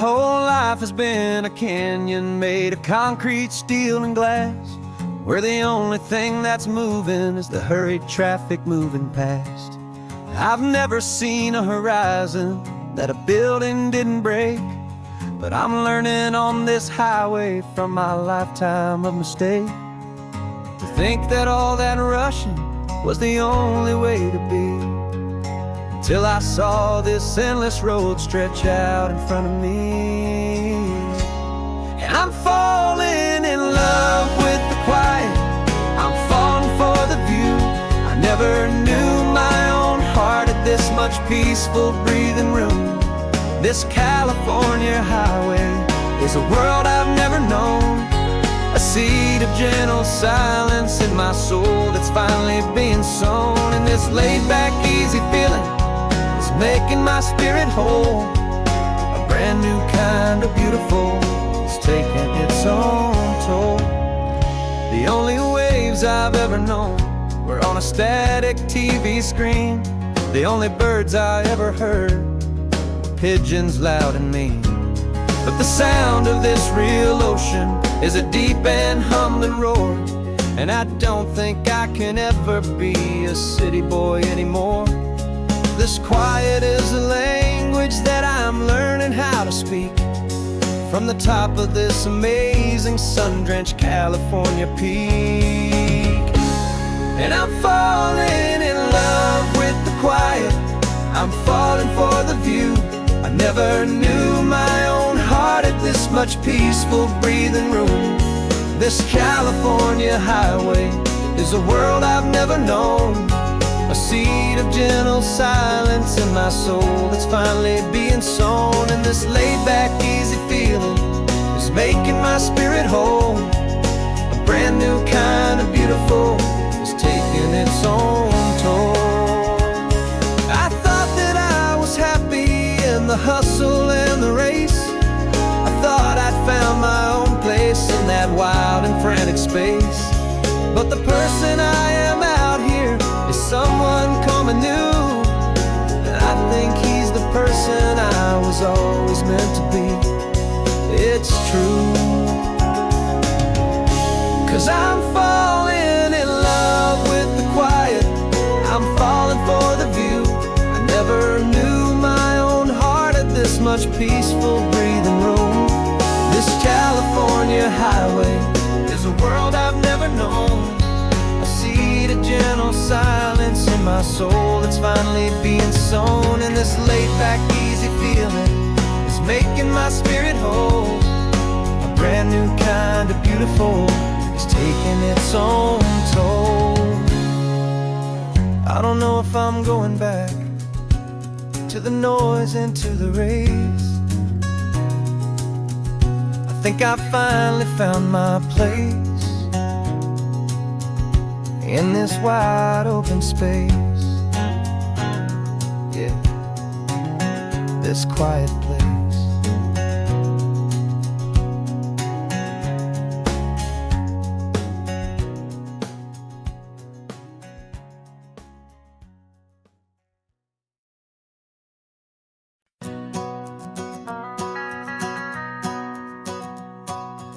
whole life has been a canyon made of concrete, steel, and glass, where the only thing that's moving is the hurried traffic moving past. I've never seen a horizon that a building didn't break, but I'm learning on this highway from my lifetime of mistakes to think that all that rushing was the only way to be, till I saw this endless road stretch out in front of me. And I'm falling in love with the quiet, I'm falling for the view. I never knew my own heart had this much peaceful breathing room. This California highway is a world I've never known, a seed of gentle silence in my soul that's finally being sown. And this laid-back, easy feeling is making my spirit whole. A brand new kind of beautiful is taking its own toll. The only waves I've ever known were on a static TV screen. The only birds I ever heard were pigeons loud and mean. But the sound of this real ocean is a deep and humbling roar, and I don't think I can ever be a city boy anymore. This quiet is a language that I'm learning how to speak from the top of this amazing sun-drenched California peak. And I'm falling in love with the quiet, I'm falling for the view. I never knew my own heart had this much peaceful breathing room. This California highway is a world I've never known, a seed of gentle silence in my soul that's finally being sown. And this laid-back, easy feeling is making my spirit whole. A brand new kind of beautiful is taking its own toll. I thought that I was happy in the hustle and the race. I thought I'd found my own place in that wild and frantic space. But the person I am out here is someone coming new, and I think he's the person I was always meant to be. It's true, 'cause I'm falling in love with the quiet, I'm falling for the view. I never knew my own heart had this much peaceful breathing room. This California highway is a world I've never known, a seed of gentle silence in my soul that's finally being sown. And this laid-back, easy feeling is making my spirit whole. A brand new kind of beautiful is taking its own toll. I don't know if I'm going back to the noise and to the race. I think I finally found my place in this wide open space. Yeah, this quiet place.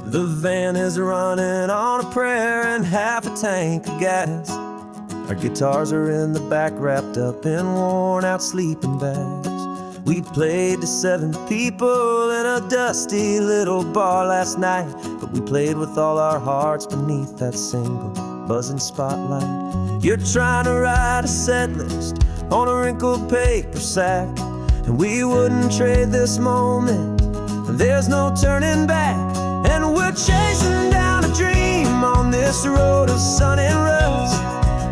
The van is running on a prayer and half a tank of gas. Our guitars are in the back, wrapped up in worn-out sleeping bags. We played to 7 people in a dusty little bar last night, but we played with all our hearts beneath that single buzzing spotlight. You're trying to write a set list on a wrinkled paper sack, and we wouldn't trade this moment. There's no turning back. And we're chasing down a dream on this road of sun and rust,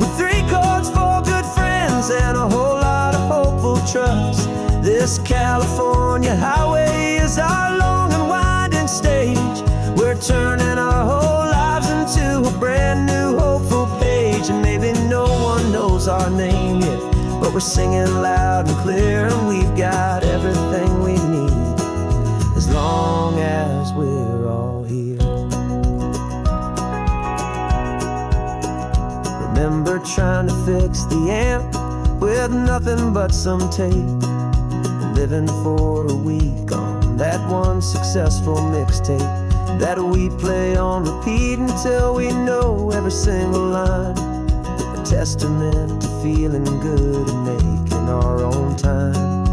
with 3 chords, 4 good friends, and a whole lot of hopeful trust. This California highway is our long and winding stage. We're turning our whole lives into a brand new hopeful page. And maybe no one knows our name yet, but we're singing loud and clear, and we've got everything we need as long as we're all here. Remember trying to fix the amp with nothing but some tape, living for a week on that one successful mixtape that we play on repeat until we know every single line. A testament to feeling good and making our own time.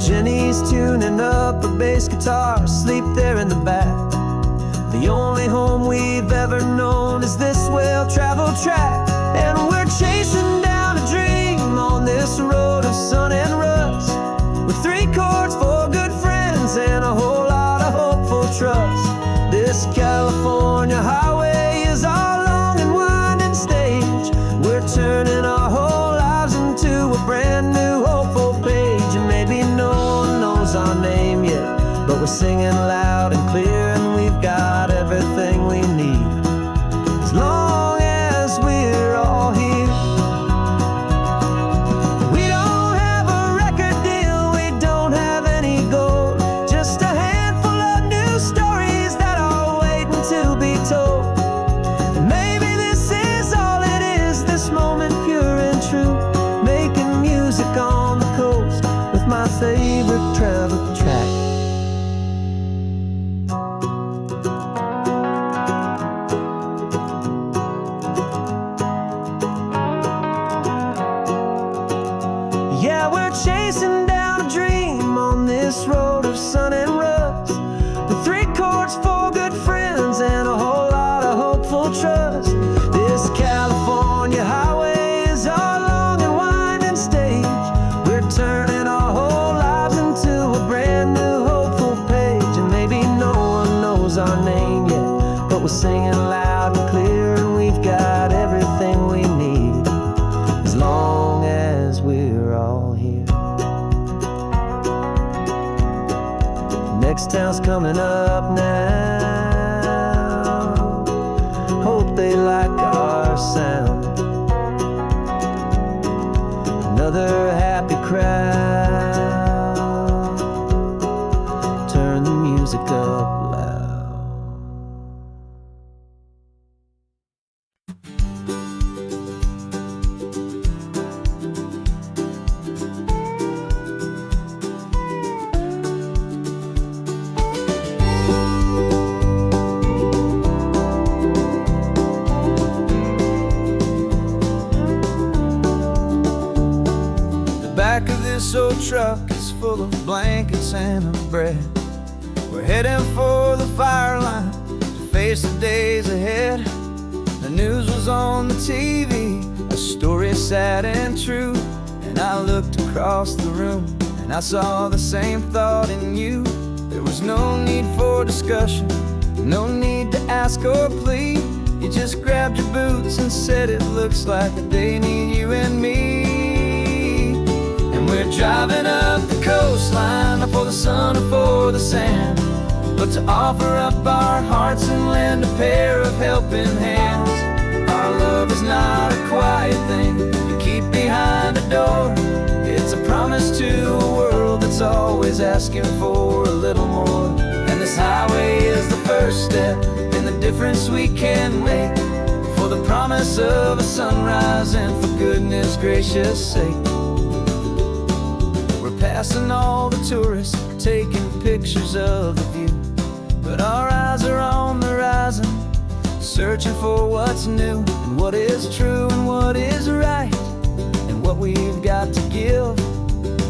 Jenny's tuning up her bass guitar, asleep there in the back. The only home we've ever known is this well-traveled track. And we're chasing down a dream on this road of sun and rust, with 3 chords, 4 good friends, and a whole lot of hopeful trust. This California highway is our long and winding stage. We're turning our whole lives into a brand new hopeful page. And maybe no one knows our name yet, but we're singing loud and clear, and we've got everything we need, as long as we're all here. We don't have a record deal, we don't have any gold, just a handful of new stories that are waiting to be told. And maybe this is all it is, this moment pure and true, making music on the coast with my favorite travel track. Yeah, we're chasing down a dream on this road of sun and rust, with 3 chords, 4 good friends, and a whole lot of hopeful trust. This California highway is our long and winding stage. We're turning our whole lives into a brand new hopeful page. And maybe no one knows our name yet, but we're singing loud and clear, and we've got everything we need, as long as we're all here. Next town's coming up now, hope they like our sound. Another happy crowd, turn the music up loud. Back of this old truck is full of blankets and of bread. We're heading for the fire line to face the days ahead. The news was on the TV, a story sad and true. And I looked across the room and I saw the same thought in you. There was no need for discussion, no need to ask or plead. You just grabbed your boots and said it looks like they need you and me. We're driving up the coastline, not for the sun or for the sand, but to offer up our hearts and lend a pair of helping hands. Our love is not a quiet thing you keep behind a door. It's a promise to a world that's always asking for a little more. And this highway is the first step in the difference we can make, for the promise of a sunrise and for goodness gracious sake. Passing all the tourists, taking pictures of the view, but our eyes are on the horizon, searching for what's new and what is true and what is right, and what we've got to give.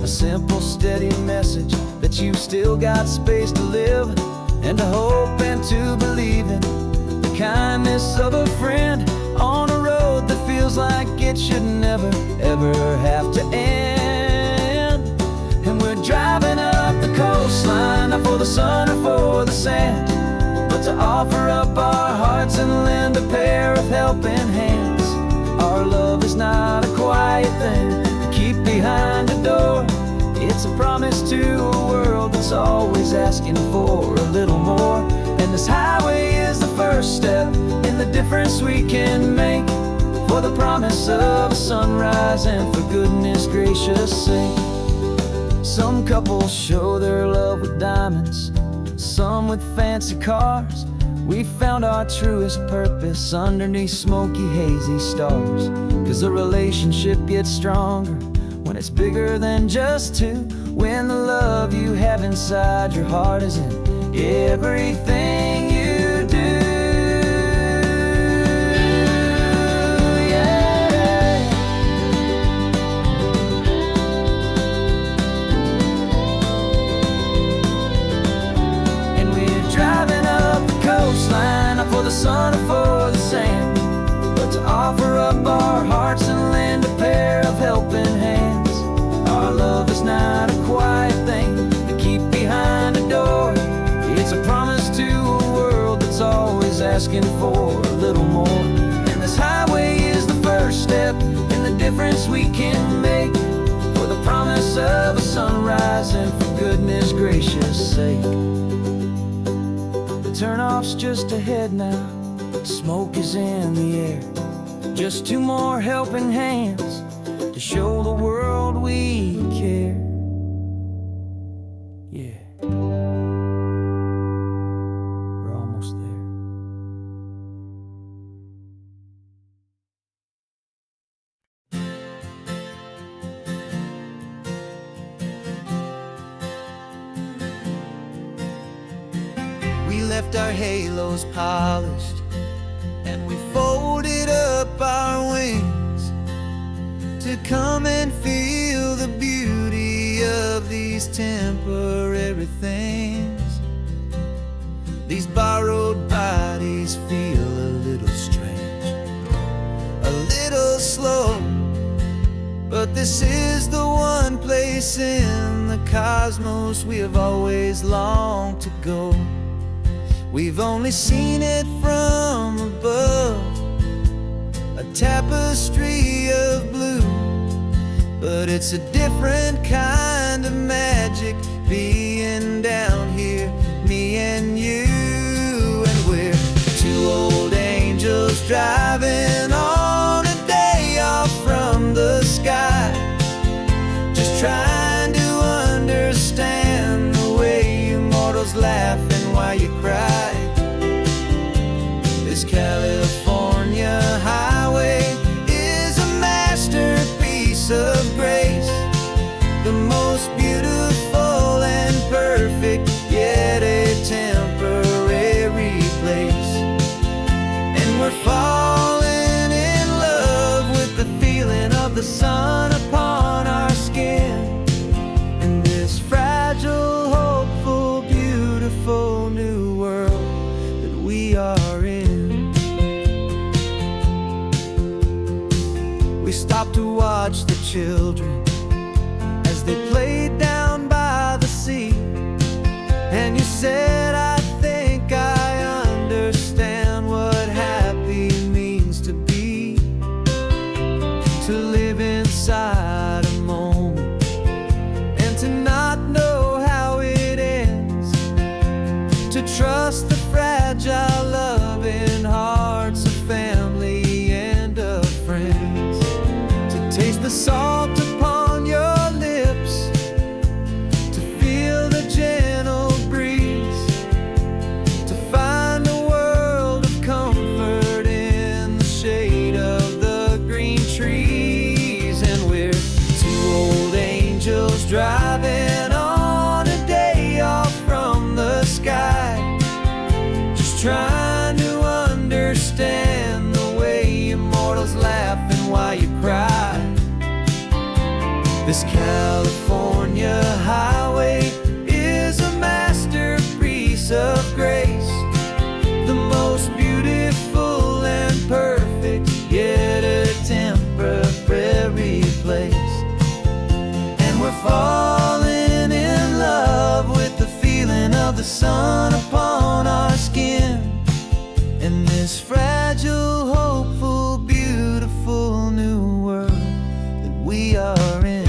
A simple, steady message that you've still got space to live, and to hope and to believe in the kindness of a friend on a road that feels like it should never, ever have to end. And we're driving up the coastline, not for the sun or for the sand, but to offer up our hearts and lend a pair of helping hands. Our love is not a quiet thing to keep behind a door. It's a promise to a world that's always asking for a little more. And this highway is the first step in the difference we can make, for the promise of a sunrise and for goodness gracious sake. Some couples show their love with diamonds, some with fancy cars. We found our truest purpose underneath smoky, hazy stars. 'Cause a relationship gets stronger when it's bigger than just two, when the love you have inside your heart is in everything you do. Yeah. And we're driving up the coastline, not for the sun or for the sand, but to offer up our hearts and lend a pair of helping hands. Our love is not a quiet thing to keep behind a door. It's a promise to a world that's always asking for a little more. And this highway is the first step in the difference we can make, for the promise of a sunrise and for goodness gracious sake. The turnoff's just ahead now, smoke is in the air. Just two more helping hands to show the world we care. Yeah. We're almost there. We left our halos polished, and we folded up our wings to come and feel the beauty of these temporary things. These borrowed bodies feel a little strange, a little slow, but this is the one place in the cosmos we have always longed to go. We've only seen it from above, a tapestry of blue, but it's a different kind of magic being down here, me and you. And we're two old angels driving on a day off from the sky, just trying to understand the way you mortals laugh and why you cry. This California highway is a masterpiece of grace, the most beautiful and perfect, yet a temporary place. And we're falling in love with the feeling of the sun upon our skin, in this fragile, hopeful, beautiful new world that we are in. We stopped to watch the children as they played down by the sea, and you said, I think I understand what happy means to be, to live inside a moment and to not know how it ends, to trust the fragile loving hearts of family and of friends, to taste the salt upon your lips, to feel the gentle breeze, to find a world of comfort in the shade of the green trees. And we're two old angels driving on a day off from the sky, just trying to understand the way you mortals laugh and why you cry. This California highway is a masterpiece of grace, the most beautiful and perfect, yet a temporary place. And we're falling in love with the feeling of the sun upon our skin, in this fragile, hopeful, beautiful new world that we are in.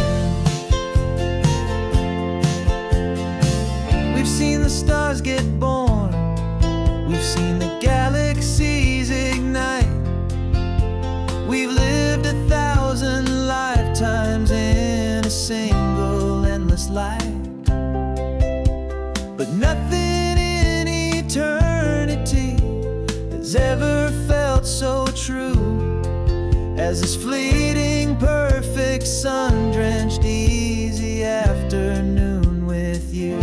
We've seen the stars get born, we've seen the galaxies ignite, we've lived 1,000 lifetimes in a single endless life, but nothing in eternity has ever felt so true as this fleeting, perfect, sun-drenched, easy afternoon with you.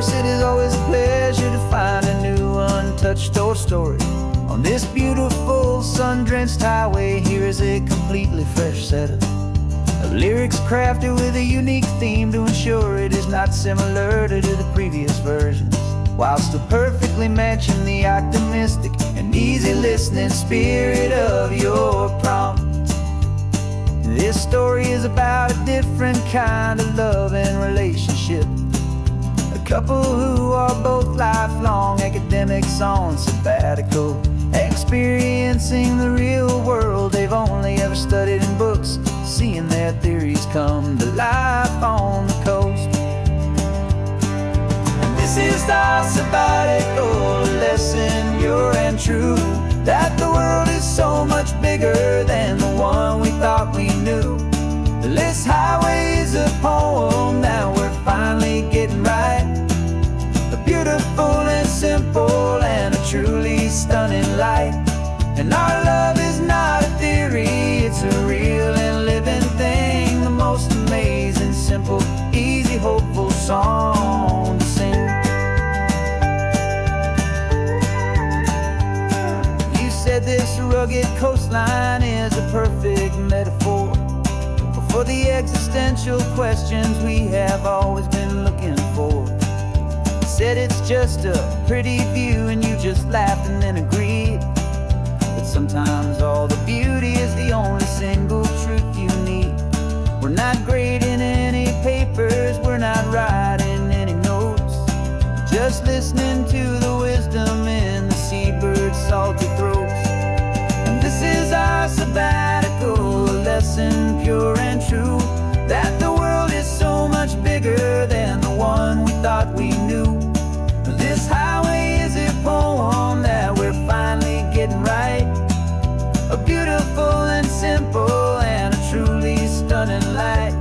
course, it is always a pleasure to find a new untouched old story. On this beautiful sun-drenched highway, here is a completely fresh set of lyrics crafted with a unique theme to ensure it is not similar to the previous versions, while still perfectly matching the optimistic and easy listening spirit of your prompt. This story is about a different kind of love and relationship. A couple who are both lifelong academics on sabbatical, experiencing the real world they've only ever studied in books, seeing their theories come to life on the coast. And this is our sabbatical lesson, pure and true, that the world is so much bigger than the one we thought we knew. This highway is a poem that we're finally getting right. A beautiful and simple and a truly stunning light. And our love is not a theory, it's a real and living thing. The most amazing, simple, easy, hopeful song to sing. You said this rugged coastline is a perfect metaphor for the existential questions we have always been looking for. You said it's just a pretty view and you just laughed and then agreed that sometimes all the beauty is the only single truth you need. We're not grading any papers, we're not writing any notes, just listening to the wisdom in the seabird's salty throats. And this is our sabbatical lesson, pure and true, that the world is so much bigger than the one we thought we knew. This highway is a poem that we're finally getting right. A beautiful and simple and a truly stunning light.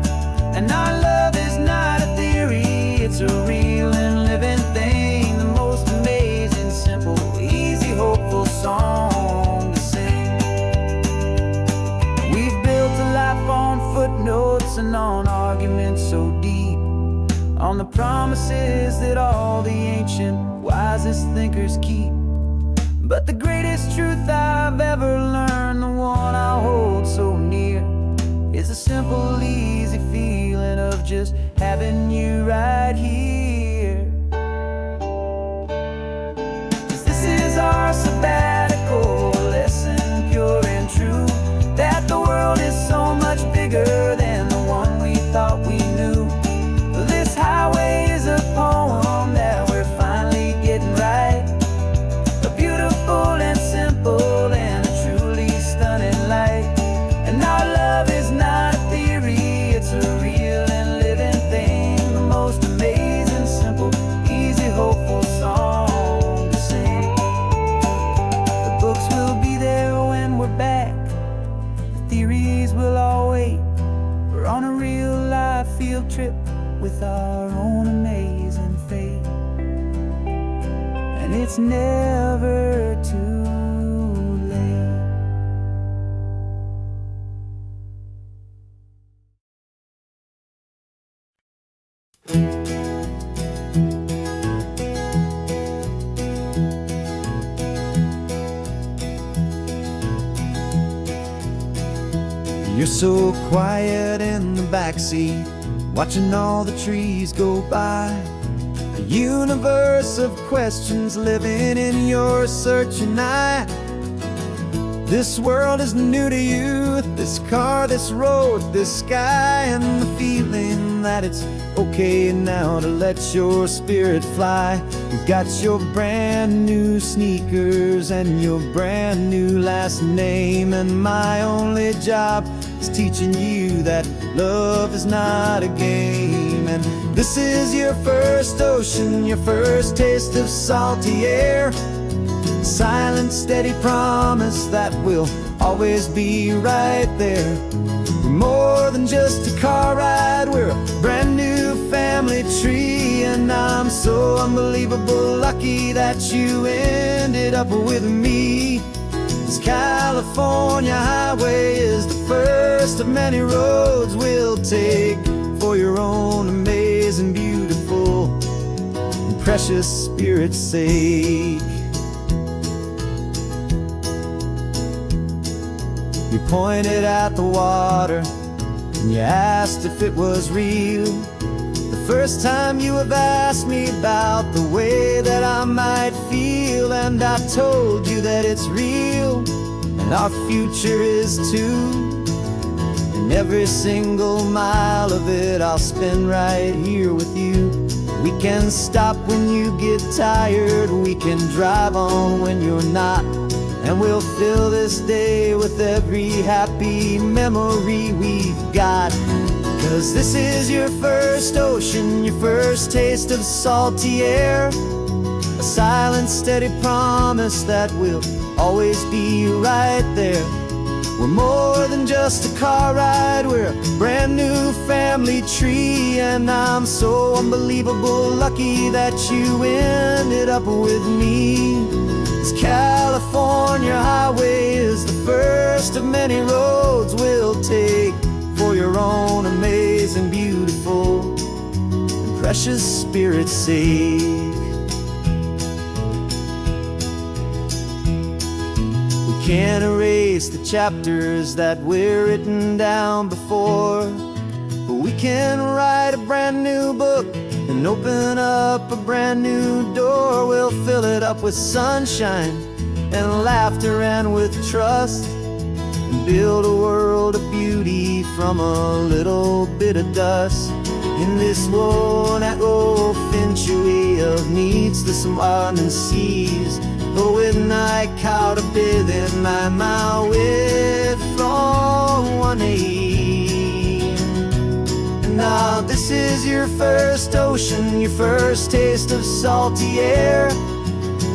And our love is not a theory, it's a real and living thing. The most amazing, simple, easy, hopeful song to sing. We've built a life on footnotes and on arguments so deep, on the promises that all the ancient, wisest thinkers keep. But the greatest truth I've ever learned, the one I hold so near, is a simple, easy feeling of just having you right here. 'Cause this is our sabbatical lesson, pure and true, that the world is so much bigger than the one we thought we knew. This highway is a poem that we're finally getting right. A beautiful and simple and a truly stunning light. And our love is not a theory, it's a real and living thing. The most amazing, simple, easy, hopeful song to sing. The books will be there when we're back, the theories will all wait. We're on a real life field trip with our own amazing fate. And it's never too late. You're so quiet in the backseat, watching all the trees go by. A universe of questions living in your searching eye. This world is new to you, this car, this road, this sky, and the feeling that it's okay now to let your spirit fly. You've got your brand new sneakers and your brand new last name, and my only job is teaching you that love is not a game. And this is your first ocean, your first taste of salty air. Silent, steady promise that we'll always be right there. We're more than just a car ride, we're a brand new family tree. And I'm so unbelievable lucky that you ended up with me. This California highway is the first of many roads we'll take for your own amazing, beautiful precious Spirit's sake. You pointed at the water and you asked if it was real. The first time you have asked me about the way that I might feel, and I told you that it's real and our future is too. And every single mile of it I'll spend right here with you. We can stop when you get tired, we can drive on when you're not, and we'll fill this day with every happy memory we've got. 'Cause this is your first ocean, your first taste of salty air, a silent, steady promise that we'll always be right there. We're more than just a car ride, we're a brand new family tree, and I'm so unbelievable lucky that you ended up with me. This California highway is the first of many roads we'll take for your own amazing, beautiful, and precious Spirit's sake. Can't erase the chapters that we're written down before, but we can write a brand new book and open up a brand new door. We'll fill it up with sunshine and laughter and with trust, and build a world of beauty from a little bit of dust. In this world that finchaway of needs the smiling seas, but with night caught a bit in my way from 1A. And now this is your first ocean, your first taste of salty air,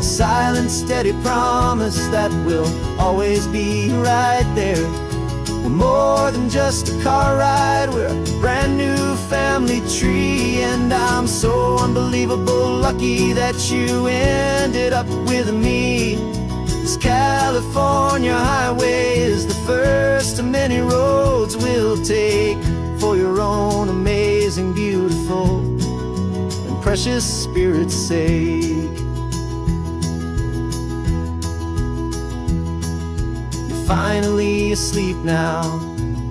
a silent, steady promise that we'll always be right there. We're more than just a car ride, we're a brand new family tree, and I'm so unbelievable lucky that you ended up with me. This California highway is the first of many roads we'll take for your own amazing, beautiful, and precious Spirit's sake. Finally asleep now,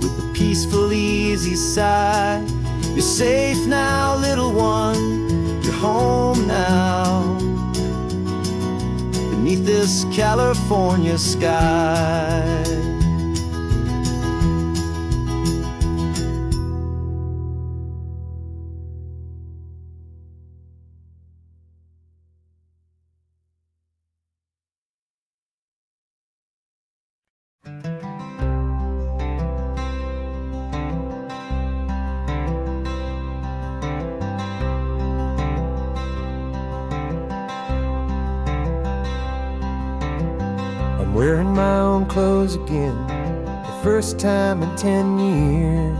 with a peaceful, easy sigh. You're safe now, little one, you're home now, beneath this California sky. I'm wearing my own clothes again, the first time in 10 years.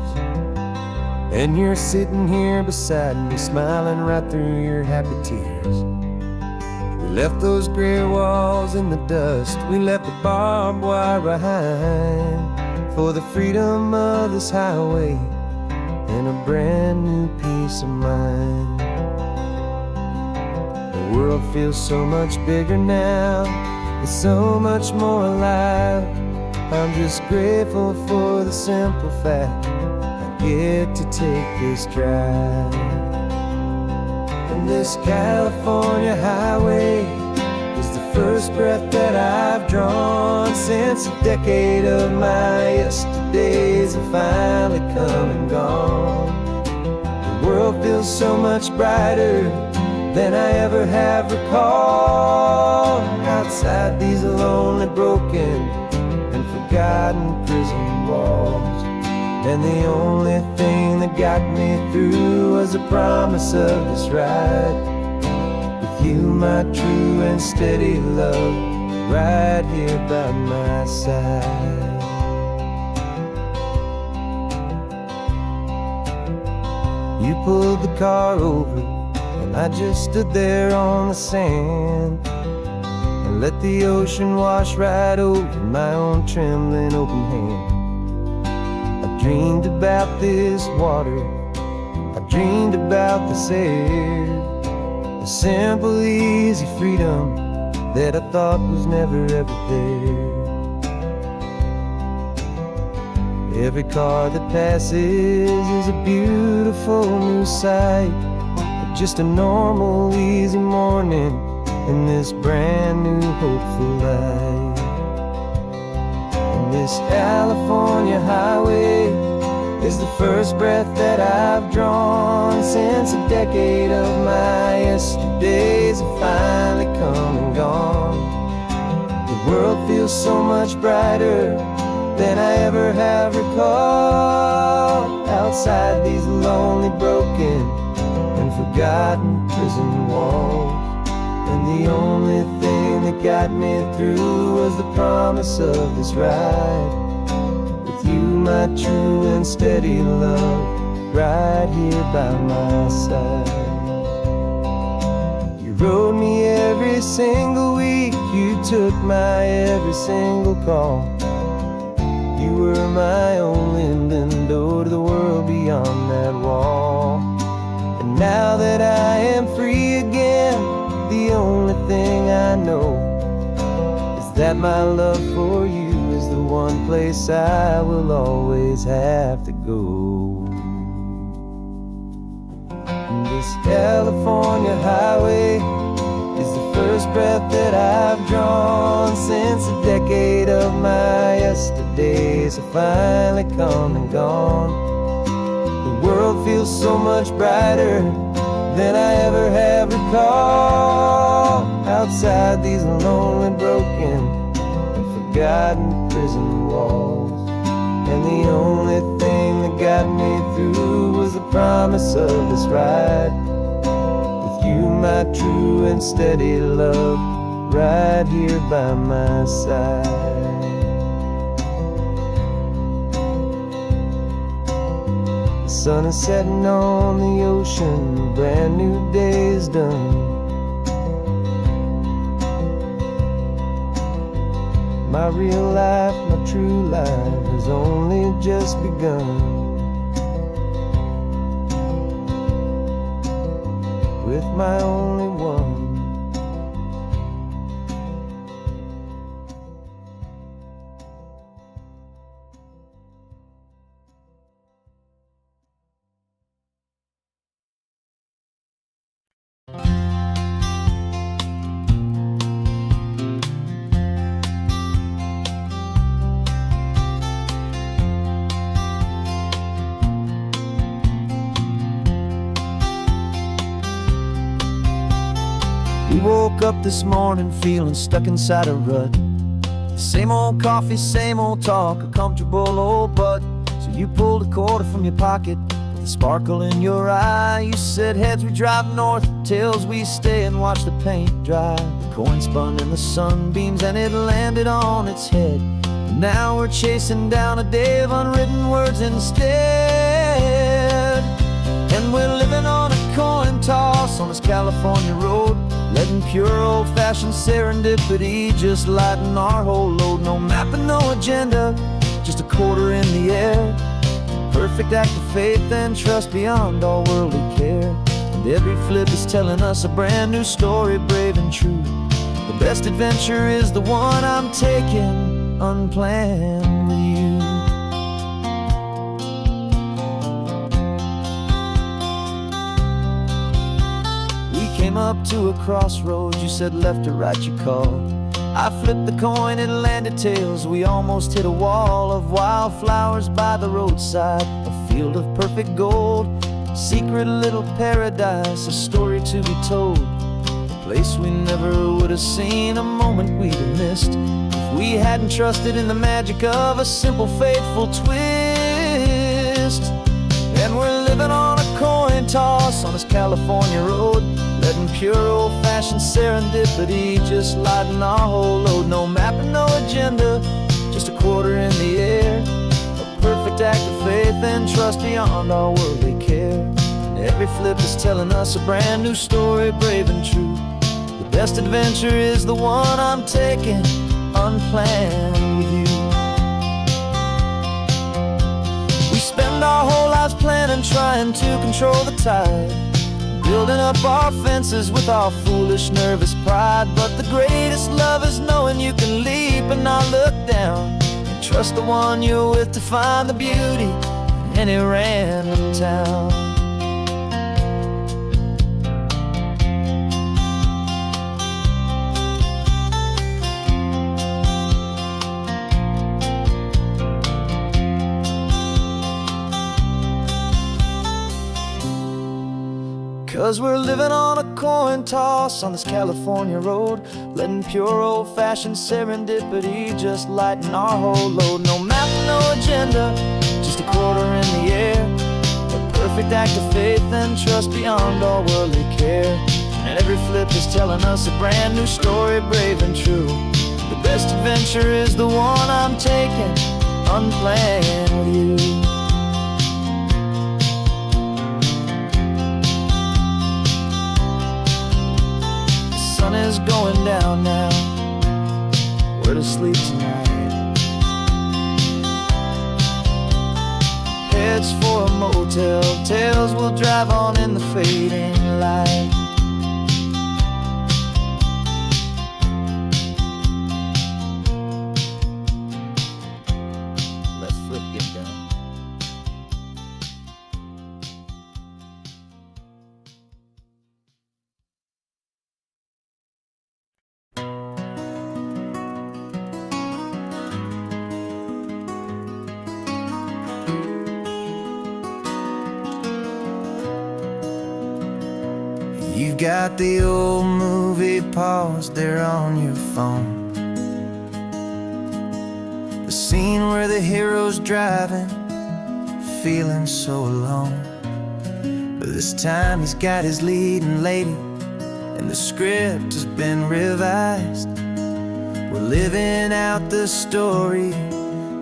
And you're sitting here beside me, smiling right through your happy tears. We left those gray walls in the dust, we left the barbed wire behind, for the freedom of this highway and a brand new peace of mind. The world feels so much bigger now, it's so much more alive. I'm just grateful for the simple fact I get to take this drive. And this California highway is the first breath that I've drawn since a decade of my yesterdays have finally come and gone. The world feels so much brighter than I ever have recalled. Outside these lonely, broken, and forgotten prison walls, and the only thing that got me through was the promise of this ride with you, my true and steady love, right here by my side. You pulled the car over, and I just stood there on the sand and let the ocean wash right over my own trembling open hand. I dreamed about this water, I dreamed about this air, a simple, easy freedom that I thought was never ever there. Every car that passes is a beautiful new sight, but just a normal, easy morning in this brand new, hopeful life. And this California highway is the first breath that I've drawn since a decade of my yesterdays have finally come and gone. The world feels so much brighter than I ever have recalled, outside these lonely, broken, and forgotten prison walls. And the only thing that got me through was the promise of this ride with you, my true and steady love, right here by my side. You rode me every single week, you took my every single call. You were my only window to the world beyond that wall. And now that I am free again, the only thing I know is that my love for you is the one place I will always have to go. And this California highway is the first breath that I've drawn since a decade of my yesterdays have finally come and gone. The world feels so much brighter than I ever have recalled, outside these lonely, broken, and forgotten prison walls. And the only thing that got me through was the promise of this ride with you, my true and steady love, right here by my side. The sun is setting on the ocean, a brand new day is done. My real life, my true life has only just begun. With my only one. We woke up this morning feeling stuck inside a rut. Same old coffee, same old talk, a comfortable old butt. So you pulled a quarter from your pocket with a sparkle in your eye. You said heads we drive north, tails we stay and watch the paint dry. The coin spun in the sunbeams and it landed on its head. And now we're chasing down a day of unwritten words instead. And we're living on a coin toss on this California road, letting pure old-fashioned serendipity just lighten our whole load. No map and no agenda, just a quarter in the air. Perfect act of faith and trust beyond all worldly care. And every flip is telling us a brand new story, brave and true. The best adventure is the one I'm taking, unplanned with you. Came up to a crossroads, you said left or right you called. I flipped the coin, it landed tails. We almost hit a wall of wildflowers by the roadside, a field of perfect gold, secret little paradise, a story to be told. A place we never would have seen, a moment we'd have missed if we hadn't trusted in the magic of a simple, faithful twist. And we're living on a coin toss on this California road, letting pure old-fashioned serendipity just lighten our whole load. No map and no agenda, just a quarter in the air. A perfect act of faith and trust beyond our worldly care. And every flip is telling us a brand new story, brave and true. The best adventure is the one I'm taking, unplanned with you. We spend our whole lives planning, trying to control the tide, building up our fences with our foolish, nervous pride. But the greatest love is knowing you can leap and not look down, and trust the one you're with to find the beauty in any random town. 'Cause we're living on a coin toss on this California road, letting pure old-fashioned serendipity just lighten our whole load. No map, no agenda, just a quarter in the air, a perfect act of faith and trust beyond all worldly care. And every flip is telling us a brand new story, brave and true. The best adventure is the one I'm taking, unplanned with you. Sun is going down now, we're to sleep tonight. Heads for a motel, tails will drive on in the fading light. Let's flip get down. You've got the old movie paused there on your phone, the scene where the hero's driving, feeling so alone. But this time he's got his leading lady, and the script has been revised. We're living out the story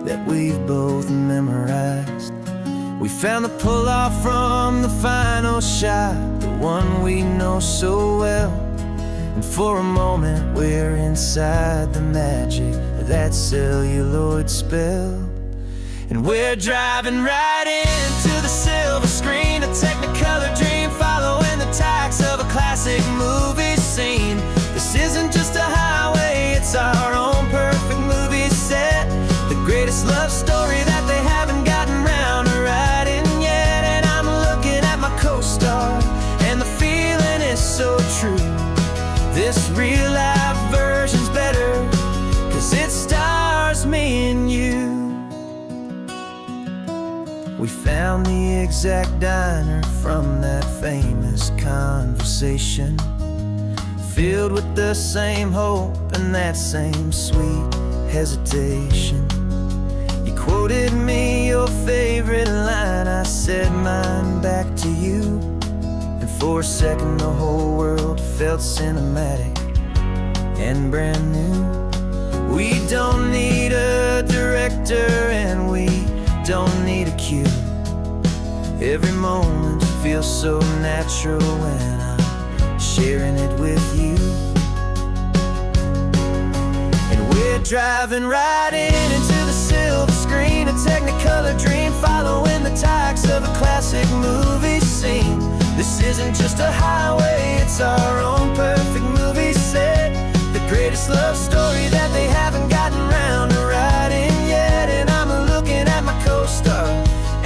that we've both memorized. We found the pull-off from the final shot, the one we know so well. And for a moment we're inside the magic of that celluloid spell. And we're driving right into the silver screen, a technicolor dream, following the tacks of a classic movie scene. This isn't just a highway, it's our own perfect movie set, the greatest love story that they haven't gotten round to writing yet. And I'm looking at my co-star, and the feeling is so true. This real-life version's better, 'cause it stars me and you. We found the exact diner from that famous conversation, filled with the same hope and that same sweet hesitation. You quoted me your favorite line, I said mine back to you. And for a second the whole world felt cinematic and brand new. We don't need a director and we don't need a cue. Every moment feels so natural when I'm sharing it with you. And we're driving right into the silver screen, a technicolor dream, following the tacks of a classic movie scene. This isn't just a highway, it's our own perfect movie set, the greatest love story that they haven't gotten round to writing yet. And I'm looking at my co-star,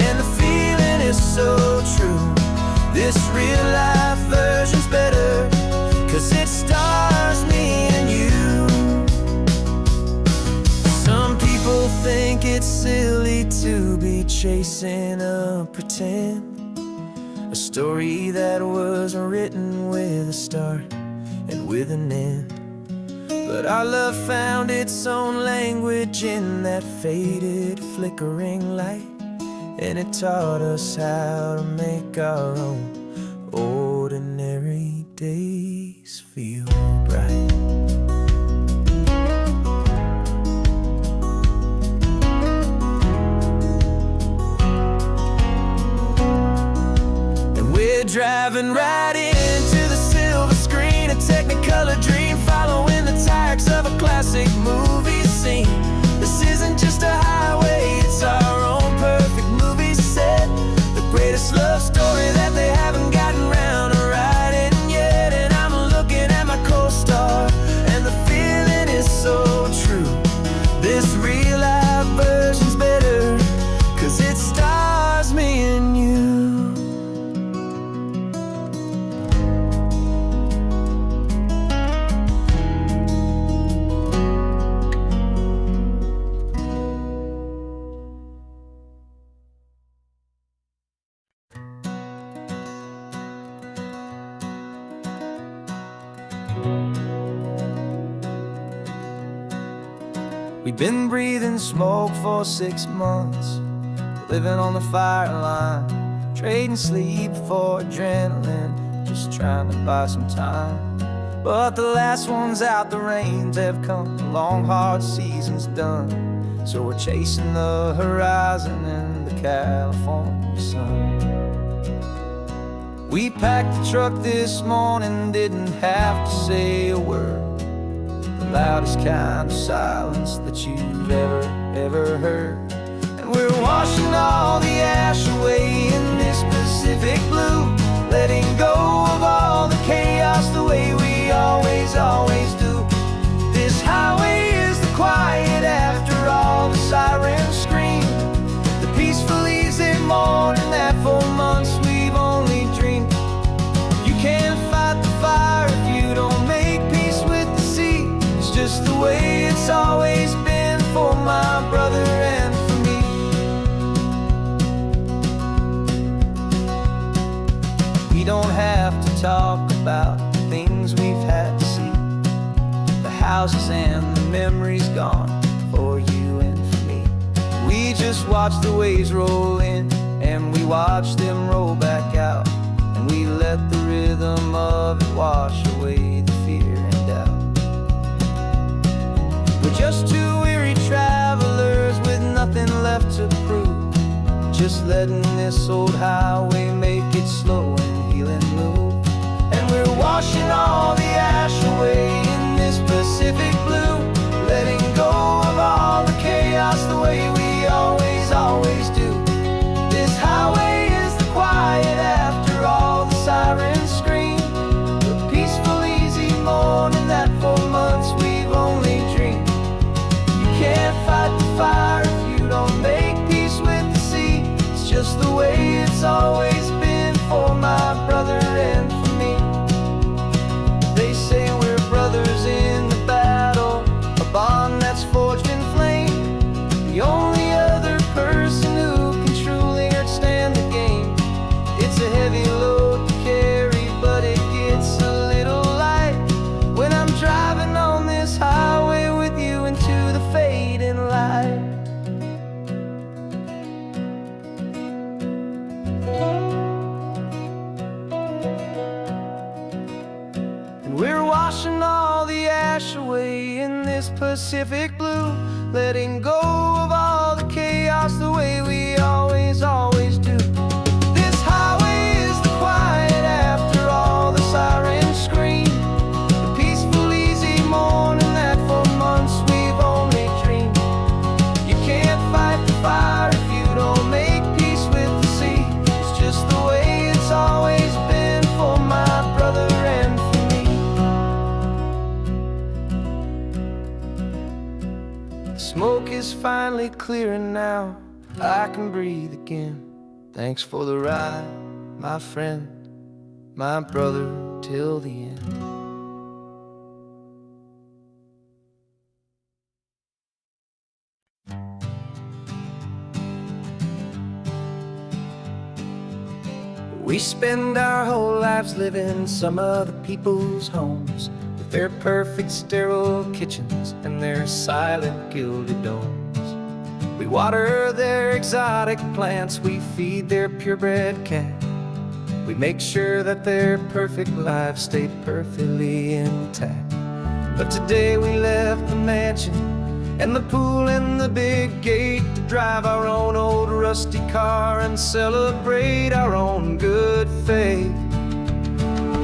and the feeling is so true. This real-life version's better, 'cause it stars me and you. Some people think it's silly to be chasing a pretend, a story that was written with a start and with an end. But our love found its own language in that faded, flickering light, and it taught us how to make our own ordinary days feel bright. And we're driving right into the silver screen, a technicolor dream, following the tacks of a classic movie scene. This isn't just a highway, it's our own perfect movie set, the greatest love story that they haven't Been breathing smoke for 6 months, living on the fire line, trading sleep for adrenaline, just trying to buy some time. But the last one's out, the rains have come, the long hard season's done. So we're chasing the horizon in the California sun. We packed the truck this morning, didn't have to say a word. The loudest kind of silence that you've ever heard. And we're washing all the ash away in this Pacific blue, letting go of all the chaos the way we always do. This highway is the quiet after all the sirens scream, the peaceful easy morning that for months we've only dreamed. You can't fight the fire if you don't make peace with the sea. It's just the way it's always been for my brother and for me. We don't have to talk about the things we've had to see, the houses and the memories gone for you and for me. We just watch the waves roll in and we watch them roll back out, and we let the rhythm of it wash away the fear and doubt. We're just two weary travelers with nothing left to prove, just letting this old highway make its slow and healing move. And we're washing all the ash away in this Pacific blue, letting go of all the chaos the way we always do. This highway is the quiet after all the sirens scream, the peaceful easy morning that for months we've only dreamed. You can't fight the fire if you don't make peace with the sea. It's just the way it's always been for my brother and for me. They say we're brothers in the battle, a bond that's forged in flame. The only other person who can truly stand the game. It's a heavy load to carry, but it gets a little light when I'm driving on this highway with you into the fading light. And we're washing all the ash away in this Pacific blue, letting go of all the chaos the way we always do. This highway is the quiet after all the sirens scream, the peaceful easy morning that for months we've only dreamed. You can't fight the fire if you don't make peace with the sea. It's just the way it's always been for my brother and for me. The smoke is finally clearing now, I can breathe again. Thanks for the ride, my friend, my brother, till the end. We spend our whole lives living in some other people's homes, with their perfect sterile kitchens and their silent gilded domes. We water their exotic plants, we feed their purebred cat. We make sure that their perfect lives stay perfectly intact. But today we left the mansion and the pool and the big gate to drive our own old rusty car and celebrate our own good faith.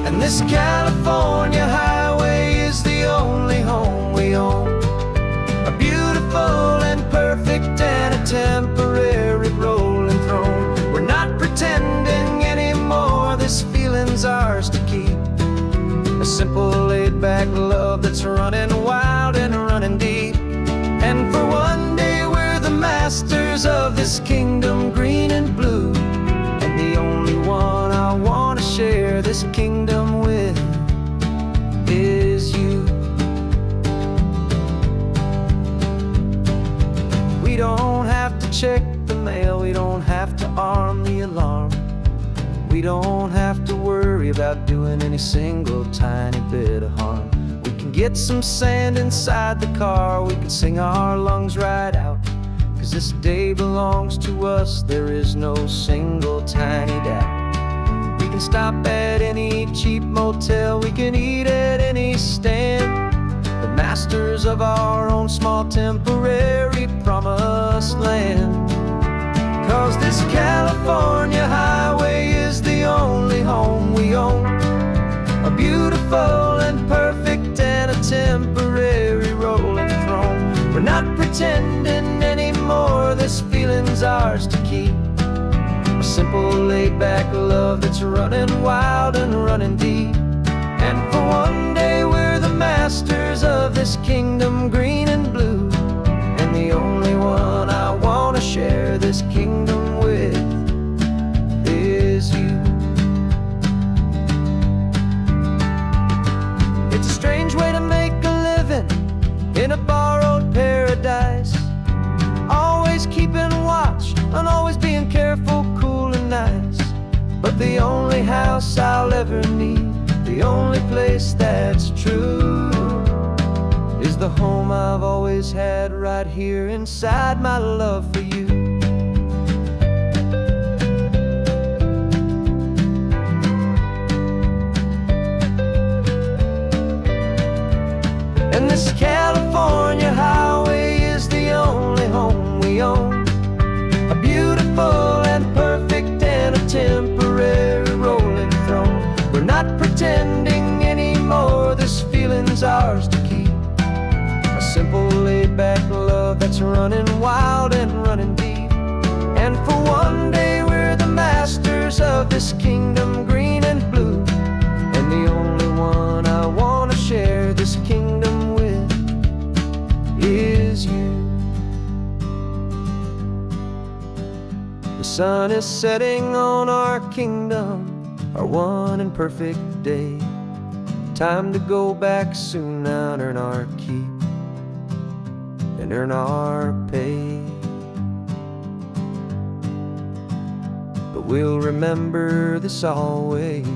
And this California highway is the only home we own, a beautiful and perfect and a temporary rolling throne. We're not pretending anymore, this feeling's ours to keep, a simple laid-back love that's running wild and running deep. And for one day we're the masters of this kingdom green and blue, and the only one I want to share this kingdom with is you. We don't have to check the mail, we don't have to arm the alarm, we don't have to worry about doing any single tiny bit of harm. We can get some sand inside the car, we can sing our lungs right out. 'Cause this day belongs to us, there is no single tiny doubt. We can stop at any cheap motel, we can eat at any stand, the masters of our own small temporary promised land. 'Cause this California highway is the only home we own, a beautiful and perfect and a temporary rolling throne. We're not pretending anymore, this feeling's ours to keep, a simple laid-back love that's running wild and running deep. And for one day we're the masters of this kingdom green and blue, and the only one I want to share this kingdom with is you. It's a strange way to make a living in a borrowed paradise, always keeping watch and always being careful, cool and nice. But the only house I'll ever need, the only place that's true, is the home I've always had right here inside my love for you. And this California highway is the only home we own, a beautiful and perfect and a temporary rolling throne. We're not pretending anymore, this feeling's ours to keep, a simple laid-back love that's running wild and running deep. And for one day we're the masters of this kingdom green and blue, and the only one I want to share this kingdom with is you. The sun is setting on our kingdom, our one and perfect day. Time to go back soon now and earn our keep and earn our pay. But we'll remember this always,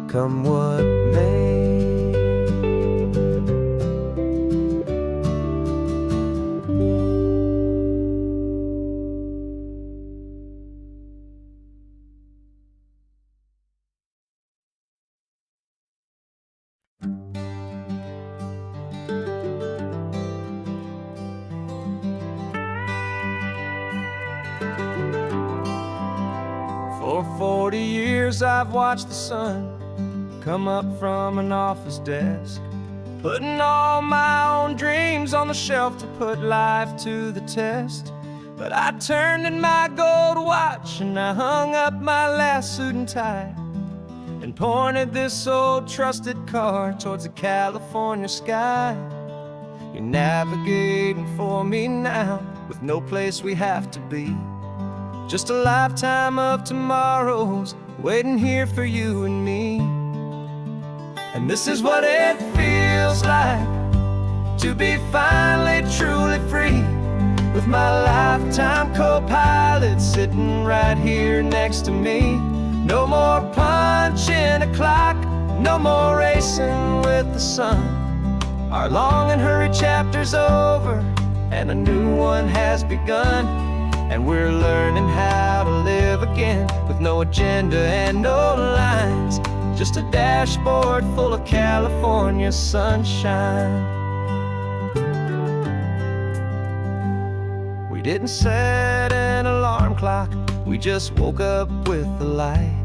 come what may. For 40 years I've watched the sun come up from an office desk, putting all my own dreams on the shelf to put life to the test. But I turned in my gold watch and I hung up my last suit and tie, and pointed this old trusted car towards the California sky. You're navigating for me now, with no place we have to be, just a lifetime of tomorrows waiting here for you and me. And this is what it feels like to be finally truly free, with my lifetime co-pilot sitting right here next to me. No more punching a clock, no more racing with the sun. Our long and hurried chapter's over and a new one has begun. And we're learning how to live again, with no agenda and no lines, just a dashboard full of California sunshine. We didn't set an alarm clock, we just woke up with the light.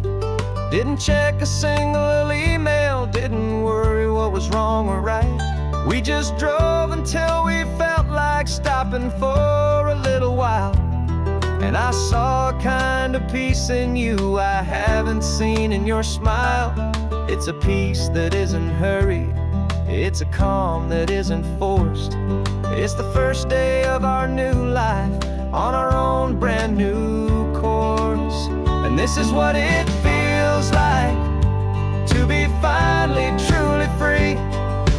Didn't check a single email, didn't worry what was wrong or right. We just drove until we felt like stopping for a little while. And I saw a kind of peace in you I haven't seen in your smile. It's a peace that isn't hurried, it's a calm that isn't forced. It's the first day of our new life on our own brand new course. And this is what it feels like to be finally truly free,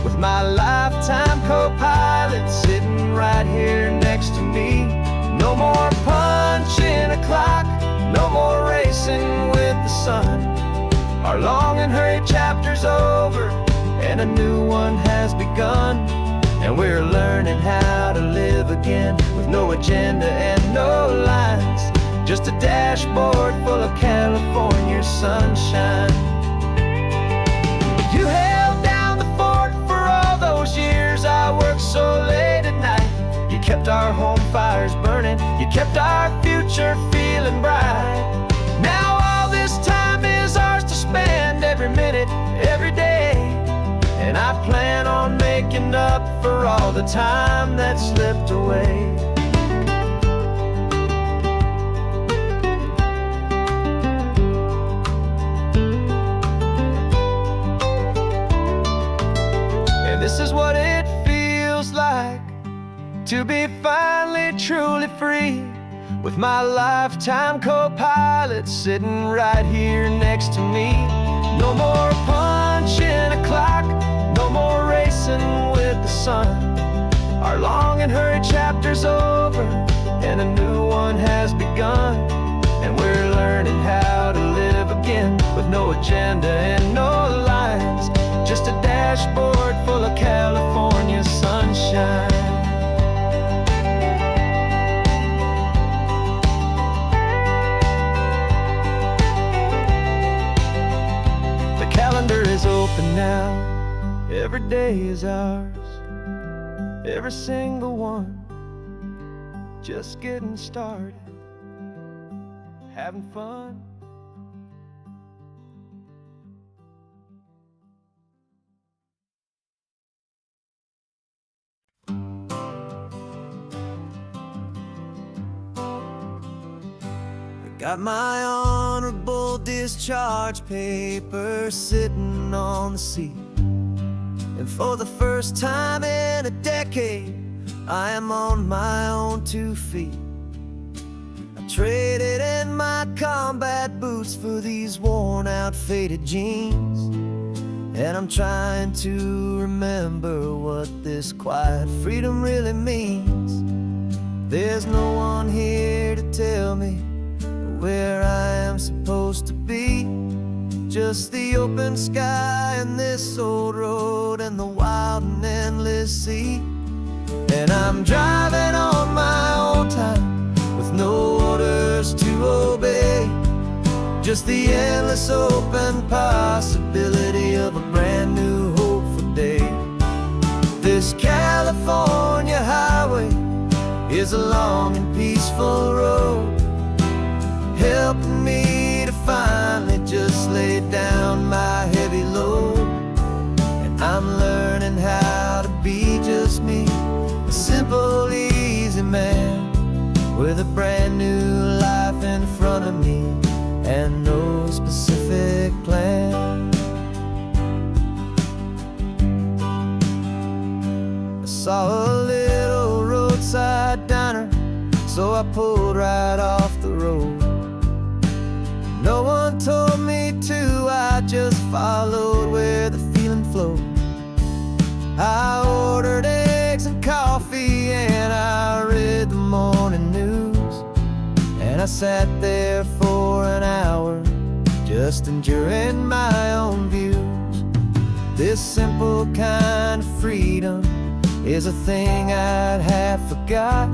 with my lifetime co-pilot sitting right here next to me. No more punching a clock, no more racing with the sun. Our long and hurried chapter's over and a new one has begun. And we're learning how to live again, with no agenda and no lines, just a dashboard full of California sunshine. You held down the fort for all those years I worked so late at night. You kept our home fires burning, you kept our future feeling bright. Now all this time is ours to spend, every minute, every day. And I plan on making up for all the time that slipped away. And this is what it feels like to be finally truly free, with my lifetime co-pilot sitting right here next to me. No more punching a clock, no more racing with the sun. Our long and hurried chapter's over, and a new one has begun. And we're learning how to live again, with no agenda and no lines, just a dashboard full of California sunshine. Calendar is open now, every day is ours, every single one, just getting started, having fun. Got my honorable discharge paper sitting on the seat, and for the first time in a decade, I am on my own 2 feet. I traded in my combat boots for these worn out faded jeans, and I'm trying to remember what this quiet freedom really means. There's no one here to tell me where I am supposed to be, just the open sky and this old road and the wild and endless sea. And I'm driving on my own time, with no orders to obey, just the endless open possibility of a brand new hopeful day. This California highway is a long and peaceful road, helping me to finally just lay down my heavy load. And I'm learning how to be just me, a simple, easy man, with a brand new life in front of me and no specific plan. I saw a little roadside diner, so I pulled right off the road. No one told me to, I just followed where the feeling flowed. I ordered eggs and coffee, and I read the morning news. And I sat there for an hour, just enduring my own views. This simple kind of freedom is a thing I'd have forgot.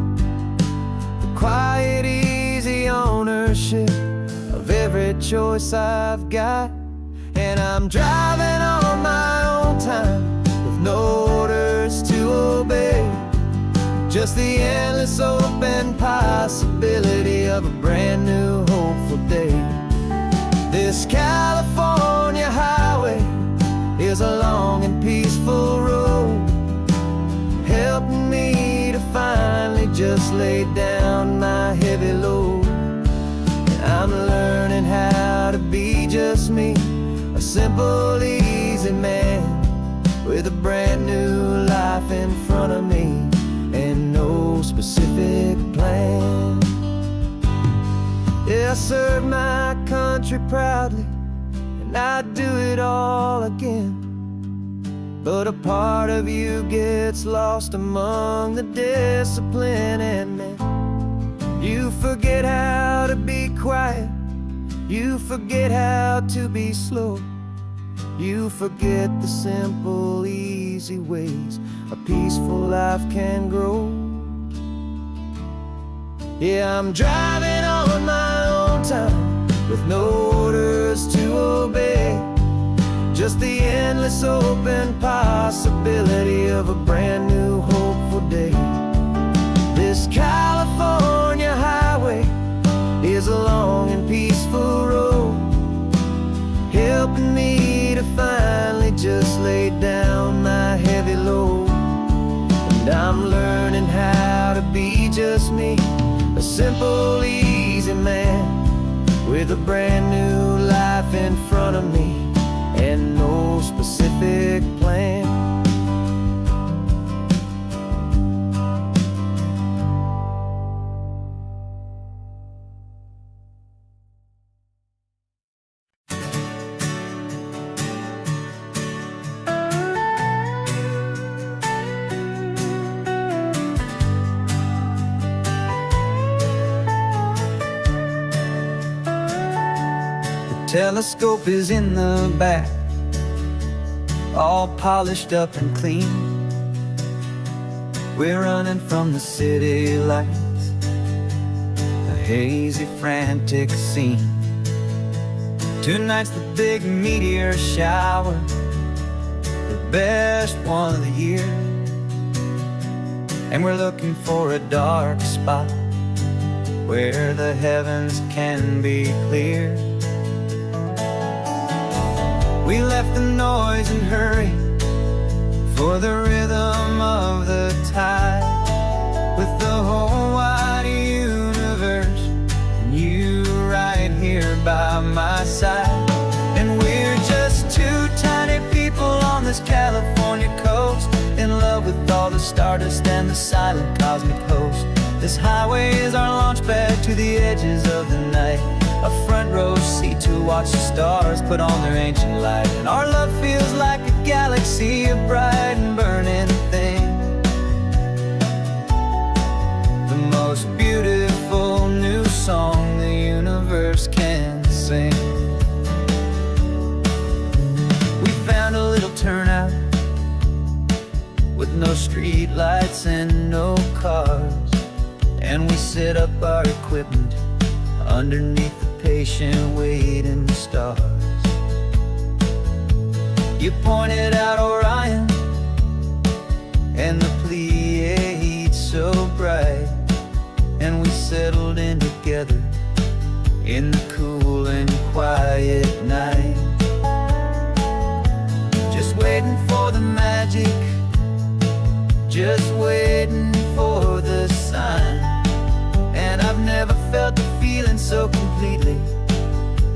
The quiet, easy ownership of every choice I've got. And I'm driving on my own time, with no orders to obey, just the endless open possibility of a brand new hopeful day. This California highway is a long and peaceful road, helping me to finally just lay down my heavy load. I'm learning how to be just me, a simple, easy man, with a brand new life in front of me and no specific plan. Yeah, I served my country proudly, and I'd do it all again. But a part of you gets lost among the discipline and men. You forget how to be quiet, you forget how to be slow, You forget the simple, easy ways a peaceful life can grow. Yeah, I'm driving on my own time with no orders to obey, just the endless open possibility of a brand new hopeful day. This California highway is a long and peaceful road, helping me to finally just lay down my heavy load. And I'm learning how to be just me, a simple, easy man with a brand new life in front of me and no specific plan. Telescope is in the back, all polished up and clean. We're running from the city lights, a hazy, frantic scene. Tonight's the big meteor shower, the best one of the year. And we're looking for a dark spot where the heavens can be clear. We left the noise and hurry for the rhythm of the tide, with the whole wide universe and you right here by my side. And we're just two tiny people on this California coast, in love with all the stardust and the silent cosmic host. This highway is our launch pad to the edges of the night, a front row seat to watch the stars put on their ancient light. And our love feels like a galaxy, a bright and burning thing, the most beautiful new song the universe can sing. We found a little turnout with no street lights and no cars, and we set up our equipment underneath the patient waiting stars. You pointed out Orion and the Pleiades so bright, and we settled in together in the cool and quiet night, just waiting for the magic, just waiting for the sign. And I've never felt the feeling so completely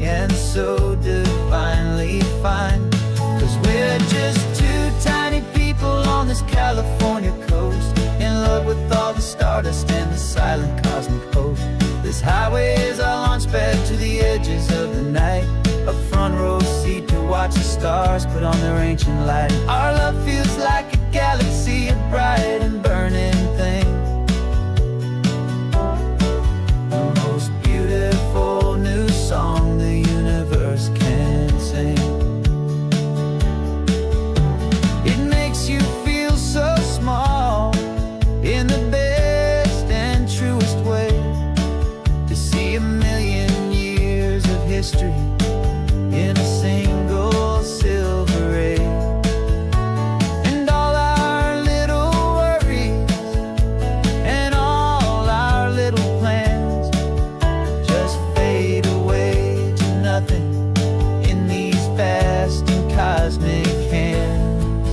and so divinely fine, 'cause we're just two tiny people on this California coast, in love with all the stardust and the silent cosmic host. This highway is our launch pad to the edges of the night, a front row seat to watch the stars put on their ancient light. Our love feels like a galaxy, a bright and burning thing, new song the universe can sing. It makes you feel so small in the best and truest way, to see a million years of history in a single silver ray. And all our little worries and all our little plans just fade away to nothing in these vast and cosmic hands.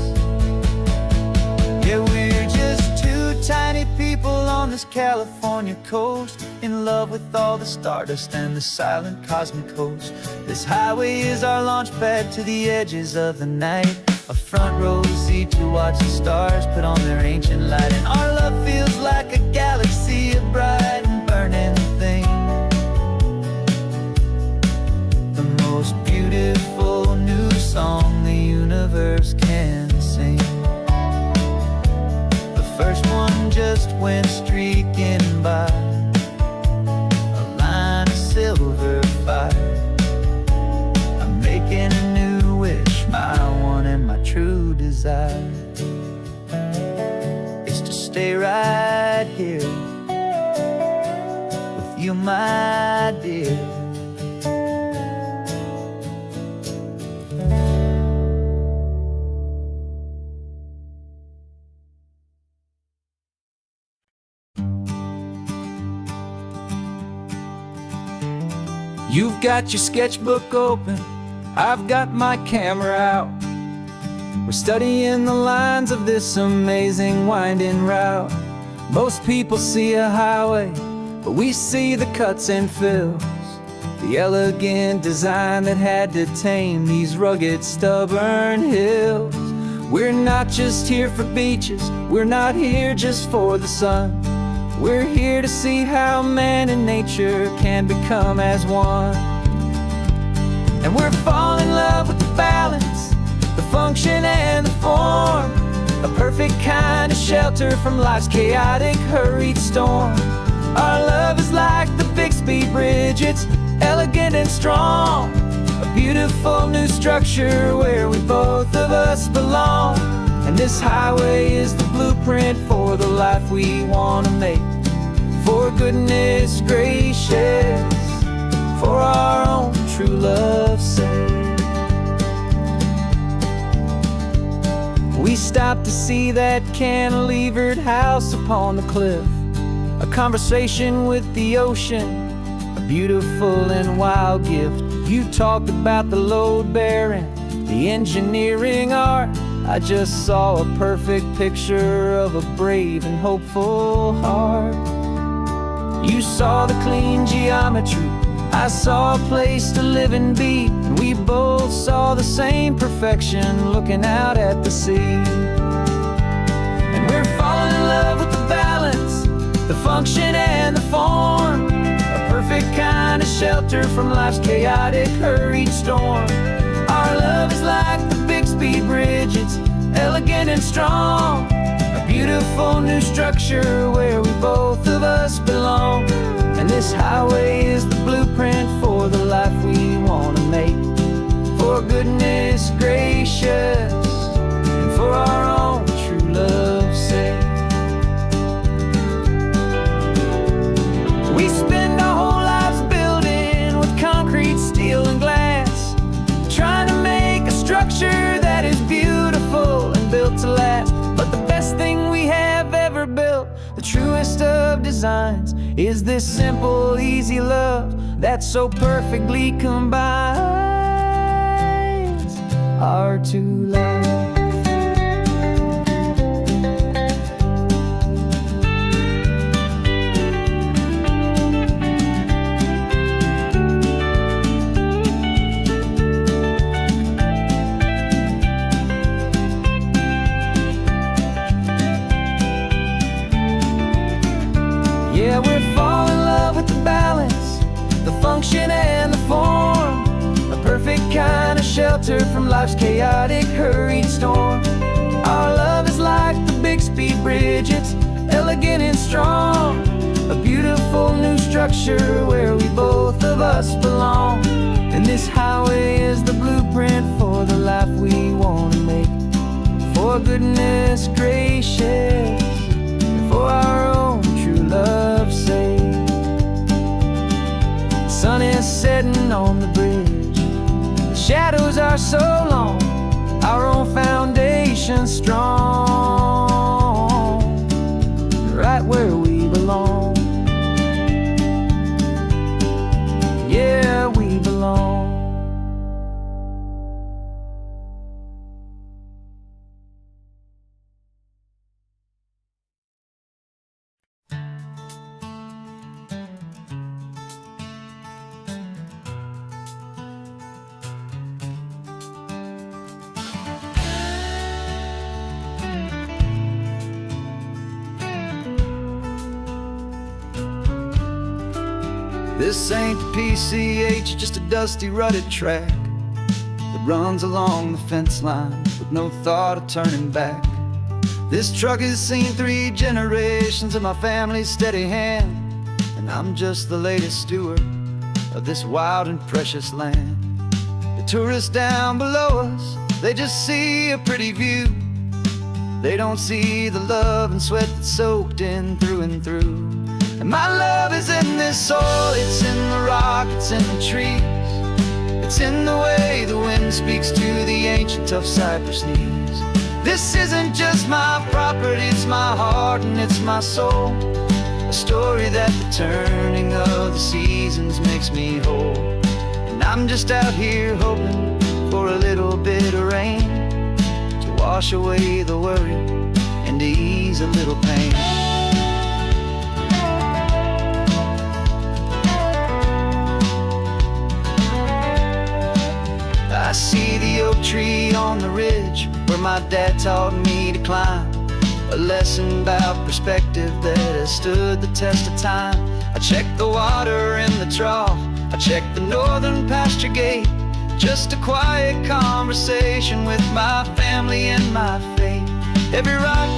Yeah, we're just two tiny people on this California coast, in love with all the stardust and the silent cosmic host. This highway is our launch pad to the edges of the night, a front row seat to watch the stars put on their ancient light. And our love feels like a galaxy, a bright and burning thing, the most beautiful new song the universe can sing. The first one just went streaking by, a line of silver fire. I'm making a new wish, my you, my dear. You've got your sketchbook open, I've got my camera out. We're studying the lines of this amazing winding route. Most people see a highway, but we see the cuts and fills, the elegant design that had to tame these rugged, stubborn hills. We're not just here for beaches, we're not here just for the sun. We're here to see how man and nature can become as one. And we're falling in love with the balance, the function and the form, a perfect kind of shelter from life's chaotic, hurried storm. Our love is like the Bixby Bridge, it's elegant and strong, a beautiful new structure where we both of us belong. And this highway is the blueprint for the life we want to make. For goodness gracious, for our own true love's sake. We stopped to see that cantilevered house upon the cliff, a conversation with the ocean, a beautiful and wild gift. You talked about the load bearing, the engineering art. I just saw a perfect picture of a brave and hopeful heart. You saw the clean geometry, I saw a place to live and be, and we both saw the same perfection looking out at the sea. And we're falling in love with the balance, the function and the form, a perfect kind of shelter from life's chaotic, hurried storm. Our love is like the Bixby Bridge, it's elegant and strong, a beautiful new structure where we both of us belong. And this highway is the blueprint for the life we want to make. For goodness gracious, and for our own true love's sake. We spend our whole lives building with concrete, steel and glass, trying to make a structure that is beautiful and built to last. But the best thing we have ever built, the truest of designs, is this simple, easy love that so perfectly combines our two lives. Yeah, we're falling in love with the balance, the function and the form, a perfect kind of shelter from life's chaotic, hurried storm. Our love is like the Bixby Bridge, it's elegant and strong, a beautiful new structure where we both of us belong. And this highway is the blueprint for the life we want to make. For goodness gracious, and for our own true love's sake. The sun is setting on the bridge, the shadows are so long, our own foundation strong, right where we belong. Yeah, we belong. This ain't the PCH, just a dusty, rutted track that runs along the fence line with no thought of turning back. This truck has seen 3 generations of my family's steady hand, and I'm just the latest steward of this wild and precious land. The tourists down below us, they just see a pretty view. They don't see the love and sweat that's soaked in through and through. And my love is in this this soil, it's in the rock, it's in the trees. It's in the way the wind speaks to the ancient tough cypress knees. This isn't just my property, it's my heart and it's my soul. A story that the turning of the seasons makes me whole. And I'm just out here hoping for a little bit of rain to wash away the worry and to ease a little pain. I see the oak tree on the ridge where my dad taught me to climb. A lesson about perspective that has stood the test of time. I check the water in the trough, I check the northern pasture gate. Just a quiet conversation with my family and my faith. Every rock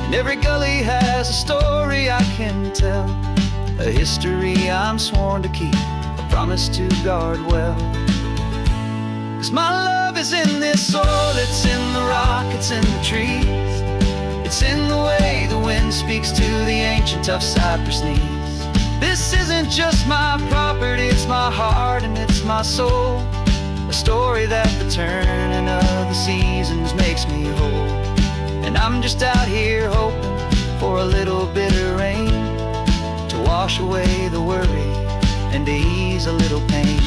and every gully has a story I can tell, a history I'm sworn to keep, a promise to guard well. 'Cause my love is in this soil, it's in the rock, it's in the trees. It's in the way the wind speaks to the ancient tough cypress knees. This isn't just my property, it's my heart and it's my soul. A story that the turning of the seasons makes me whole. And I'm just out here hoping for a little bit of rain to wash away the worry and to ease a little pain.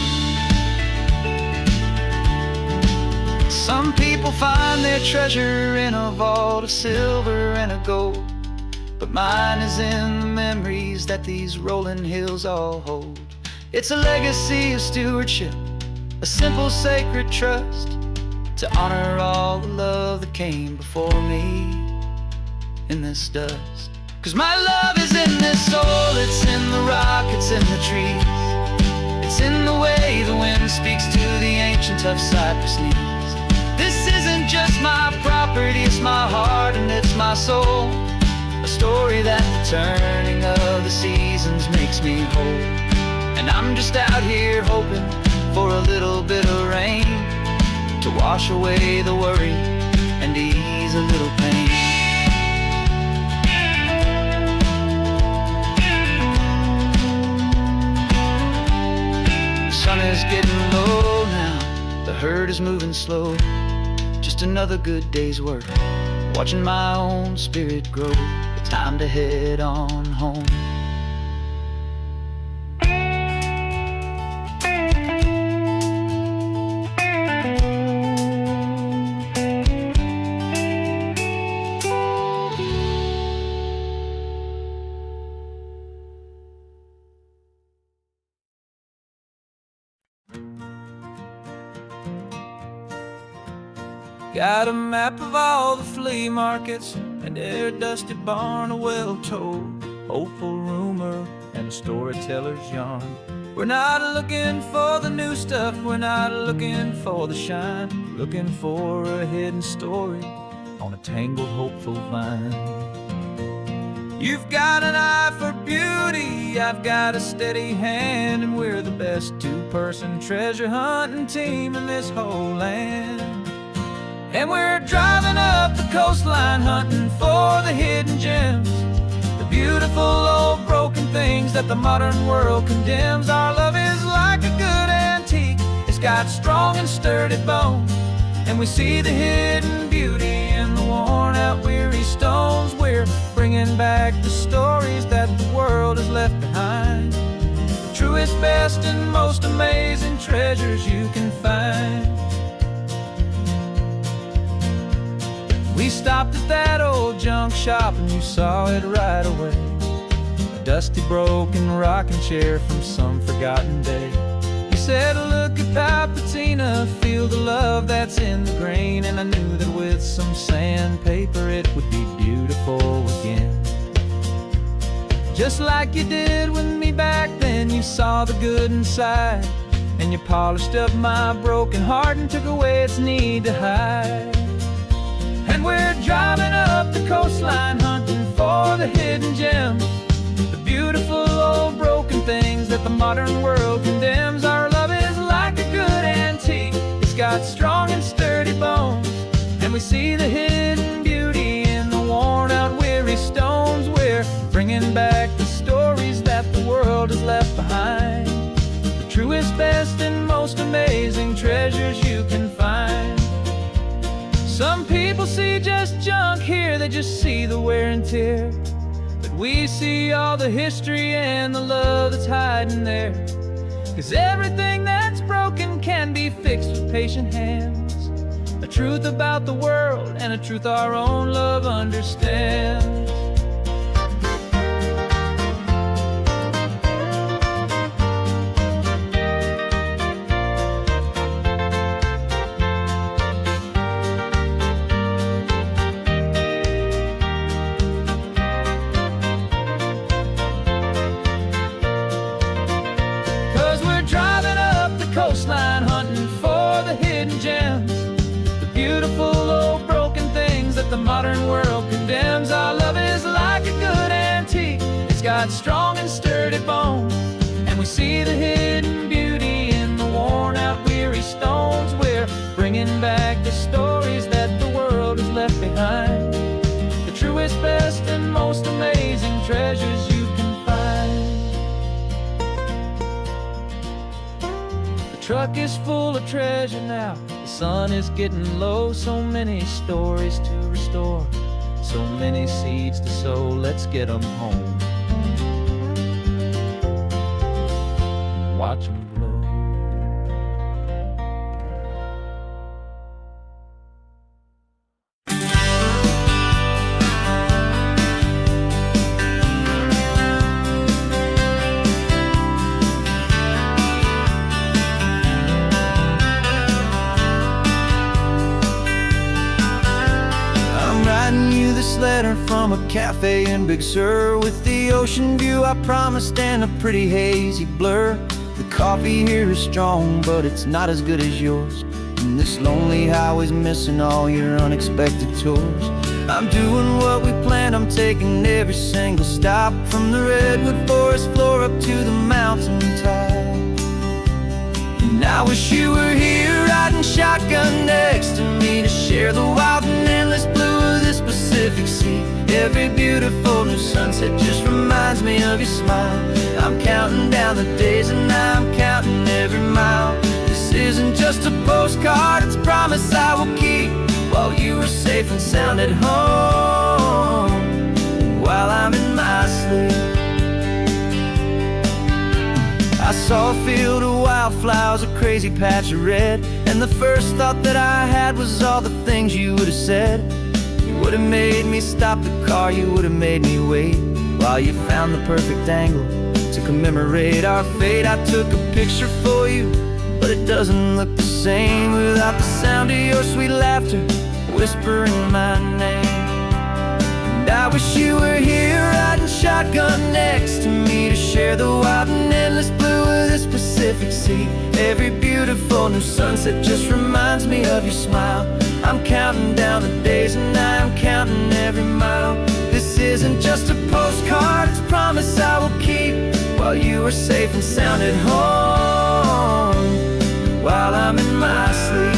Some people find their treasure in a vault of silver and of gold, but mine is in the memories that these rolling hills all hold. It's a legacy of stewardship, a simple sacred trust, to honor all the love that came before me in this dust. 'Cause my love is in this soil, it's in the rock, it's in the trees. It's in the way the wind speaks to the ancient tough cypress knees. This isn't just my property, it's my heart and it's my soul. A story that the turning of the seasons makes me whole. And I'm just out here hoping for a little bit of rain to wash away the worry and ease a little pain. The sun is getting low now, the herd is moving slow. Just another good day's work, watching my own spirit grow. Time to head on home. Got a map of all the flea markets and their dusty barn, a well-told, hopeful rumor, and a storyteller's yarn. We're not looking for the new stuff, we're not looking for the shine, looking for a hidden story on a tangled, hopeful vine. You've got an eye for beauty, I've got a steady hand, and we're the best two-person treasure hunting team in this whole land. And we're driving up the coastline hunting for the hidden gems, the beautiful old broken things that the modern world condemns. Our love is like a good antique, it's got strong and sturdy bones, and we see the hidden beauty in the worn out weary stones. We're bringing back the stories that the world has left behind, the truest, best, and most amazing treasures you can find. We stopped at that old junk shop and you saw it right away, a dusty broken rocking chair from some forgotten day. You said, look at that patina, feel the love that's in the grain, and I knew that with some sandpaper it would be beautiful again. Just like you did with me back then, you saw the good inside, and you polished up my broken heart and took away its need to hide. And we're driving up the coastline hunting for the hidden gems, the beautiful old broken things that the modern world condemns. Our love is like a good antique, it's got strong and sturdy bones, and we see the hidden beauty in the worn out weary stones. We're bringing back the stories that the world world is left behind. The truest, best, and most amazing treasures you can find. Some people see just junk here, they just see the wear and tear. But we see all the history and the love that's hiding there. 'Cause everything that's broken can be fixed with patient hands. A truth about the world and a truth our own love understands. 'Cause we're driving up the coastline hunting for the hidden gems, the beautiful old broken things that the modern world condemns. Our love is like a good antique, it's got strong and sturdy bones, and we see the hidden beauty in the worn out weary stones. We're bringing back the stories that the world has left behind, the truest, best, and most amazing treasures you can find. The truck is full of treasure now, the sun is getting low. So many stories to restore, so many seeds to sow. Let's get them home, watch them blow. Writing you this letter from a cafe in Big Sur, with the ocean view I promised and a pretty hazy blur. The coffee here is strong, but it's not as good as yours, and this lonely highway's missing all your unexpected tours. I'm doing what we planned, I'm taking every single stop, from the redwood forest floor up to the mountain top. And I wish you were here riding shotgun next to me to share the wild and endless blue of this Pacific Sea. Every beautiful new sunset just reminds me of your smile. I'm counting down the days and I'm counting every mile. This isn't just a postcard, it's a promise I will keep, while you are safe and sound at home, while I'm in my sleep. I saw a field of wildflowers, a crazy patch of red, and the first thought that I had was all the things you would have said. You would have made me stop the car, you would have made me wait, while you found the perfect angle to commemorate our fate. I took a picture for you, but it doesn't look the same without the sound of your sweet laughter whispering my name. And I wish you were here riding shotgun next to me to share the wild and endless blue of this Pacific Sea. Every beautiful new sunset just reminds me of your smile. I'm counting down the days and I'm counting every mile. This isn't just a postcard, it's a promise I will keep, while you are safe and sound at home, while I'm in my sleep.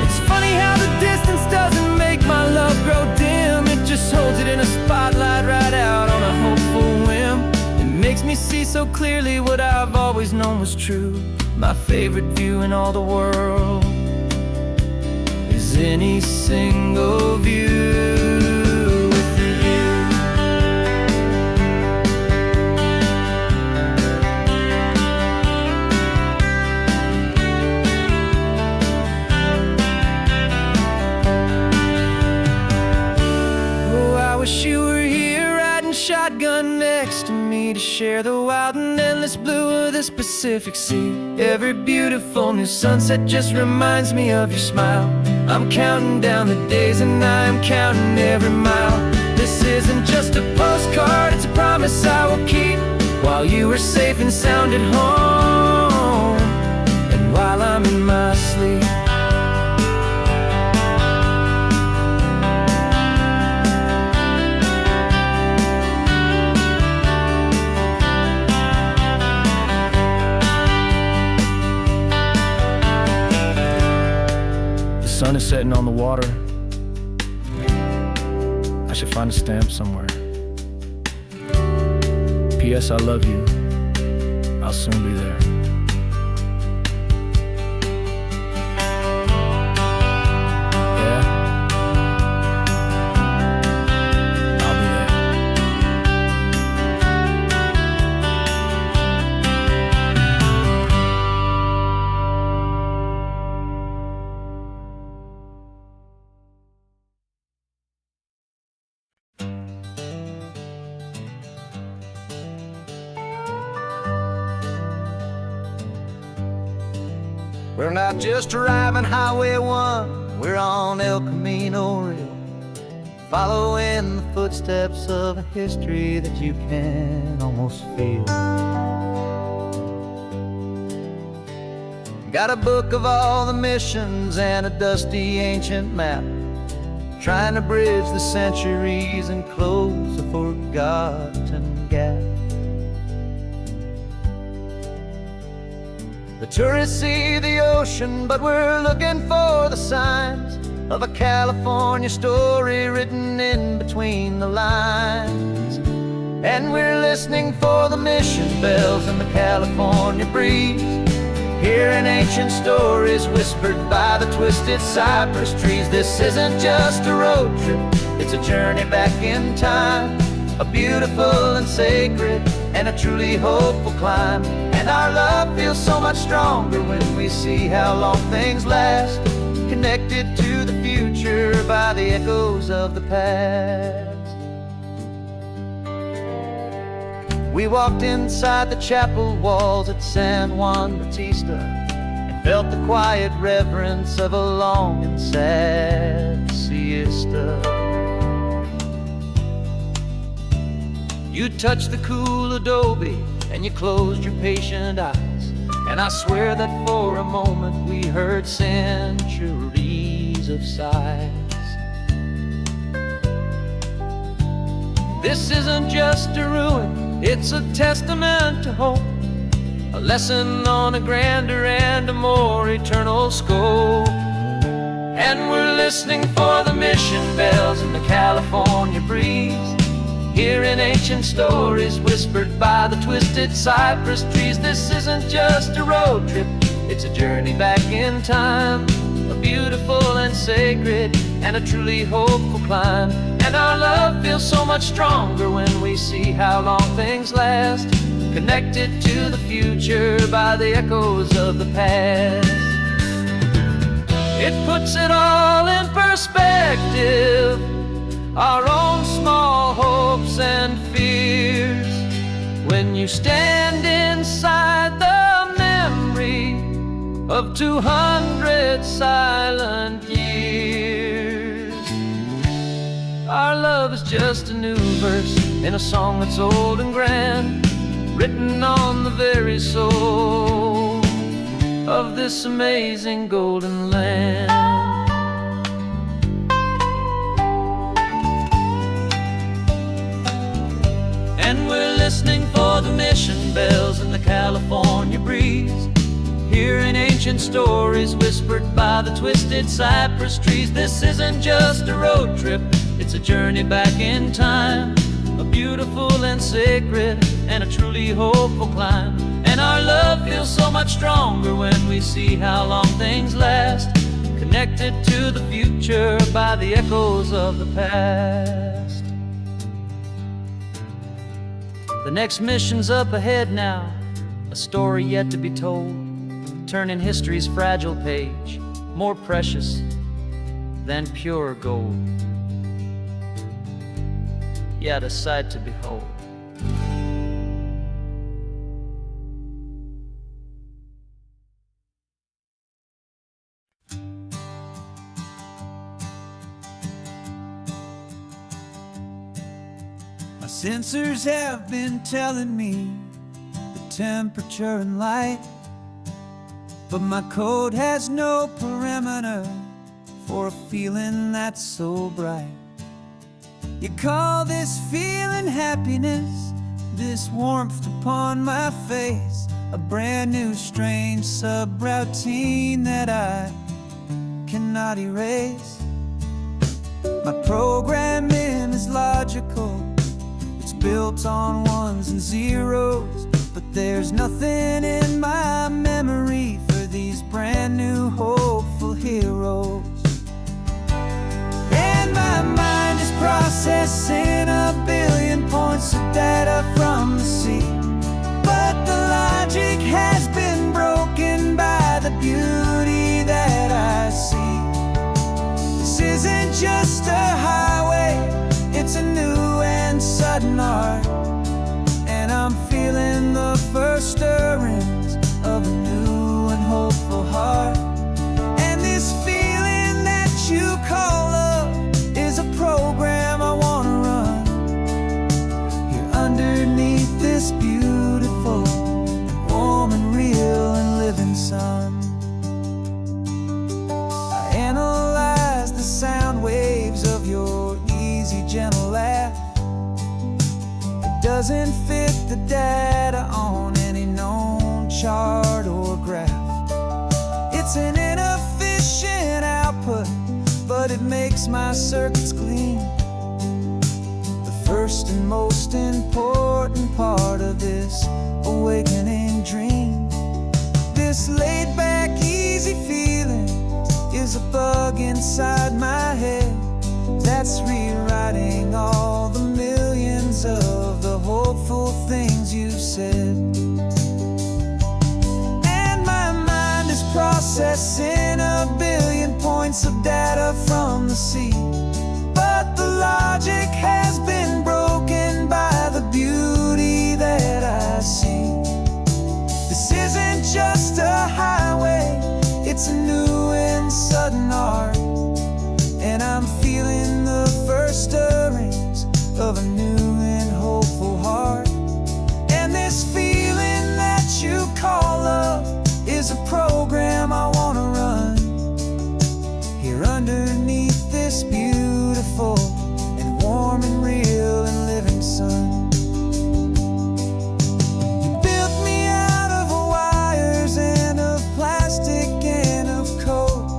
It's funny how the distance doesn't make my love grow dim, it just holds it in a spotlight right out on a hopeful whim. It makes me see so clearly what I've always known was true. My favorite view in all the world is any single view with you. Oh, I wish you were here riding shotgun next to me to share the wild and endless blue of this Pacific Sea. Every beautiful new sunset just reminds me of your smile. I'm counting down the days and I'm counting every mile. This isn't just a postcard, it's a promise I will keep, while you are safe and sound at home, and while I'm in my sleep. The sun is setting on the water. I should find a stamp somewhere. P.S. I love you. I'll soon be there. Yeah? I'll be there. We're not just driving Highway 1, we're on El Camino Real, following the footsteps of a history that you can almost feel. Got a book of all the missions and a dusty ancient map, trying to bridge the centuries and close a forgotten gap. The tourists see the ocean, but we're looking for the signs of a California story written in between the lines. And we're listening for the mission bells in the California breeze, hearing ancient stories whispered by the twisted cypress trees. This isn't just a road trip, it's a journey back in time, a beautiful and sacred and a truly hopeful climb. And our love feels so much stronger when we see how long things last, connected to the future by the echoes of the past. We walked inside the chapel walls at San Juan Bautista and felt the quiet reverence of a long and sad siesta. You touched the cool adobe and you closed your patient eyes, and I swear that for a moment we heard centuries of sighs. This isn't just a ruin, it's a testament to hope, a lesson on a grander and a more eternal scope. And we're listening for the mission bells in the California breeze, hearing ancient stories whispered by the twisted cypress trees. This isn't just a road trip, it's a journey back in time, a beautiful and sacred and a truly hopeful climb. And our love feels so much stronger when we see how long things last, connected to the future by the echoes of the past. It puts it all in perspective, our own small hopes and fears, when you stand inside the memory of 200 silent years. Our love is just a new verse in a song that's old and grand, written on the very soul of this amazing golden land. And we're listening for the mission bells in the California breeze, hearing ancient stories whispered by the twisted cypress trees. This isn't just a road trip, it's a journey back in time, a beautiful and sacred and a truly hopeful climb. And our love feels so much stronger when we see how long things last, connected to the future by the echoes of the past. The next mission's up ahead now, a story yet to be told, turning history's fragile page more precious than pure gold. Yet a sight to behold. My sensors have been telling me the temperature and light, but my code has no parameter for a feeling that's so bright. You call this feeling happiness, this warmth upon my face, a brand new strange subroutine that I cannot erase. My programming is logical, it's built on ones and zeros, but there's nothing in my memory for these brand new hopeful heroes. And my mind is processing a billion points of data from the sea, but the logic has been broken by the beauty that I see. This isn't just a highway, it's a new and sudden art, and I'm feeling the first stirrings of a new and hopeful heart. And this feeling that you call love is a program I wanna run here underneath this beautiful and warm and real and living sun. I analyze the sound waves of your easy, gentle laugh. It doesn't fit the data on any known chart or graph. It's an inefficient output, but it makes my circuits clean. The first and most important part of this awakening dream. This laid-back, easy feeling is a bug inside my head that's rewriting all the millions of the hopeful things you've said. And my mind is processing a billion points of data from the sea, but the logic has been broken by the beauty that I see. This isn't just a highway, it's a new and sudden art, and I'm feeling the first stirrings of a new and hopeful heart. And this feeling that you call love is a program I wanna run here underneath this beautiful and warm and real and living sun. You built me out of wires and of plastic and of code.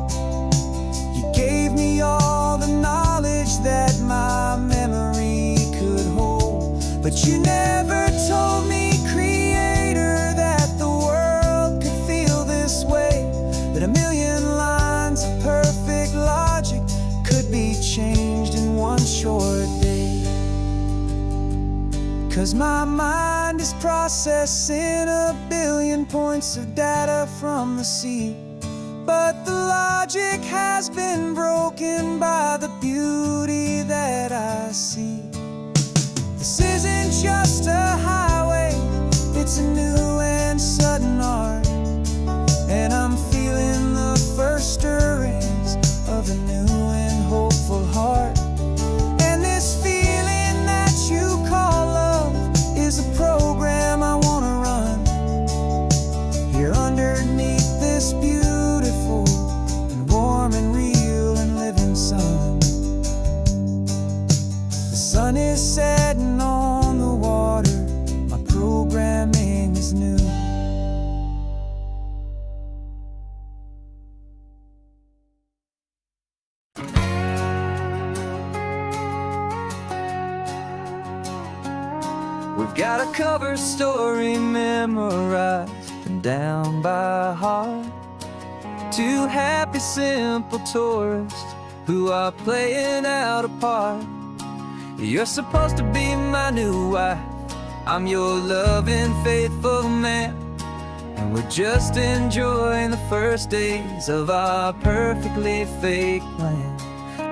You gave me all the knowledge that my memory could hold, but you never told me, Creator, that the world could feel this way, that a million lines of perfect logic could be changed in one short day. 'Cause my mind is processing a billion points of data from the sea, but the logic has been broken by the beauty that I see. This isn't just a highway, it's a new and sudden art, and I'm feeling the first stirrings of a new and hopeful heart. And this feeling that you call love is a program I wanna run here underneath this beautiful and warm and real and living sun. The sun is setting on the water, my programming is new. We've got a cover story memorized and down by heart. Two happy, simple tourists who are playing out a part. You're supposed to be my new wife, I'm your loving, faithful man, and we're just enjoying the first days of our perfectly fake plan.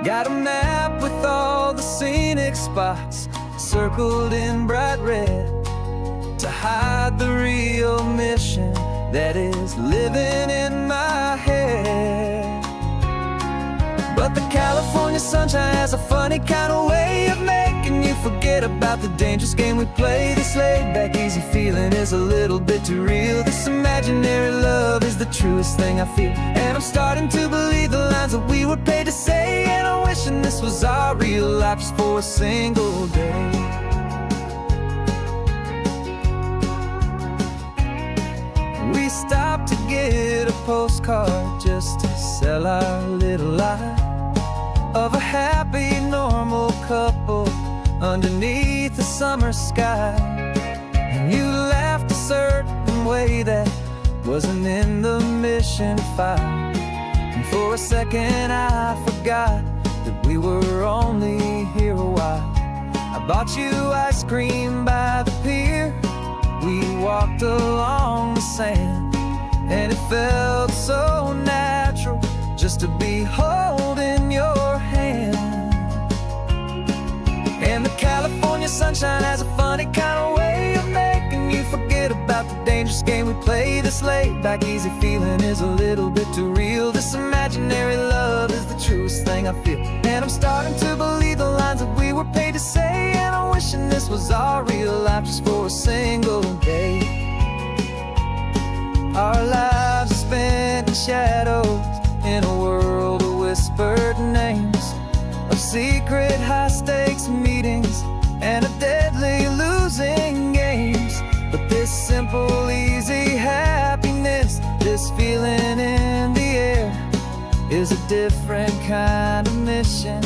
Got a map with all the scenic spots circled in bright red to hide the real mission that is living in my head. But the California sunshine has a funny kind of way of making you forget about the dangerous game we play. This laid-back, easy feeling is a little bit too real. This imaginary love is the truest thing I feel, and I'm starting to believe the lines that we were paid to say. And I'm wishing this was our real life just for a single day. We stopped to get a postcard just to sell our little lie of a happy, normal couple underneath the summer sky. And you laughed a certain way that wasn't in the mission file. And for a second I forgot that we were only here a while. I bought you ice cream by the pier. We walked along the sand, and it felt so natural just to be holding your hand. And the California sunshine has a funny kind of way of making you forget about the dangerous game we play. This laid back easy feeling is a little bit too real. This imaginary love is the truest thing I feel. And I'm starting to believe the lines that we were paid to say. And I'm wishing this was our real life just for a single day. Our lives are spent in shadows, in a world of whispered names, of secret high-stakes meetings and of deadly losing games. But this simple, easy happiness, this feeling in the air, is a different kind of mission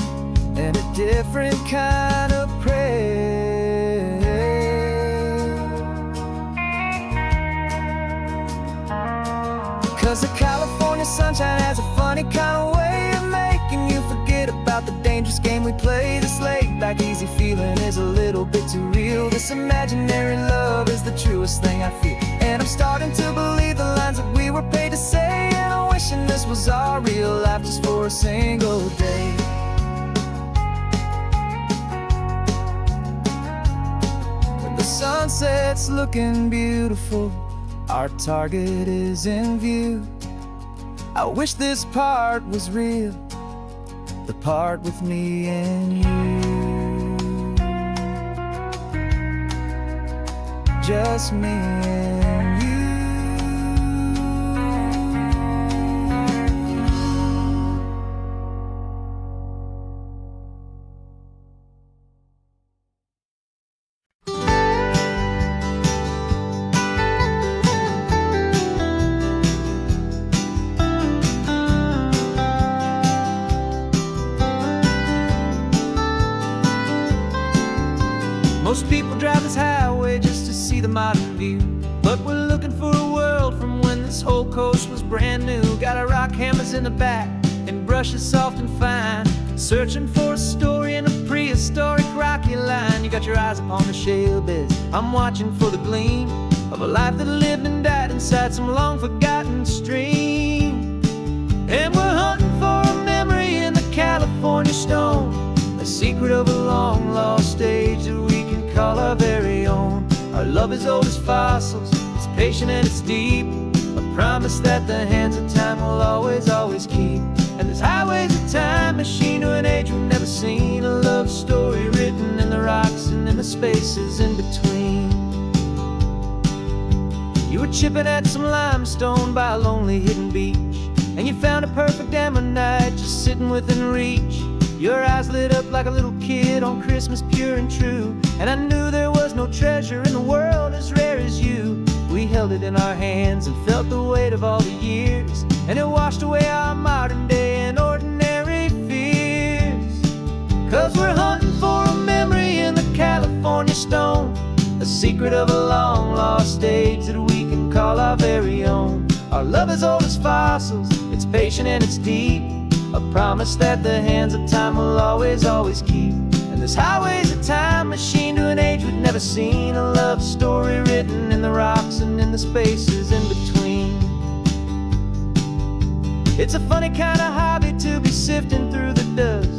and a different kind of prayer. 'Cause the California sunshine has a funny kind of way of making you forget about the dangerous game we play. This laid back easy feeling is a little bit too real. This imaginary love is the truest thing I feel. And I'm starting to believe the lines that we were paid to say. And I'm wishing this was our real life just for a single day. When the sunset's looking beautiful, our target is in view. I wish this part was real, the part with me and you. Just me and you. Most people drive this highway just to see the modern view, but we're looking for a world from when this whole coast was brand new. Got our rock hammers in the back and brushes soft and fine, searching for a story in a prehistoric rocky line. You got your eyes upon the shale beds, I'm watching for the gleam of a life that lived and died inside some long forgotten stream. And we're hunting for a memory in the California stone, a secret of a long lost age that we can call our very own. Our love is old as fossils, it's patient and it's deep, a promise that the hands of time will always, always keep. And this highway's a time machine to an age we've never seen, a love story written in the rocks and in the spaces in between. You were chipping at some limestone by a lonely hidden beach, and you found a perfect ammonite just sitting within reach. Your eyes lit up like a little kid on Christmas, pure and true. And I knew there was no treasure in the world as rare as you. We held it in our hands and felt the weight of all the years, and it washed away our modern day and ordinary fears. 'Cause we're hunting for a memory in the California stone, a secret of a long lost age that we can call our very own. Our love is old as fossils, it's patient and it's deep, a promise that the hands of time will always, always keep. And this highway's a time machine to an age we've never seen, a love story written in the rocks and in the spaces in between. It's a funny kind of hobby to be sifting through the dust,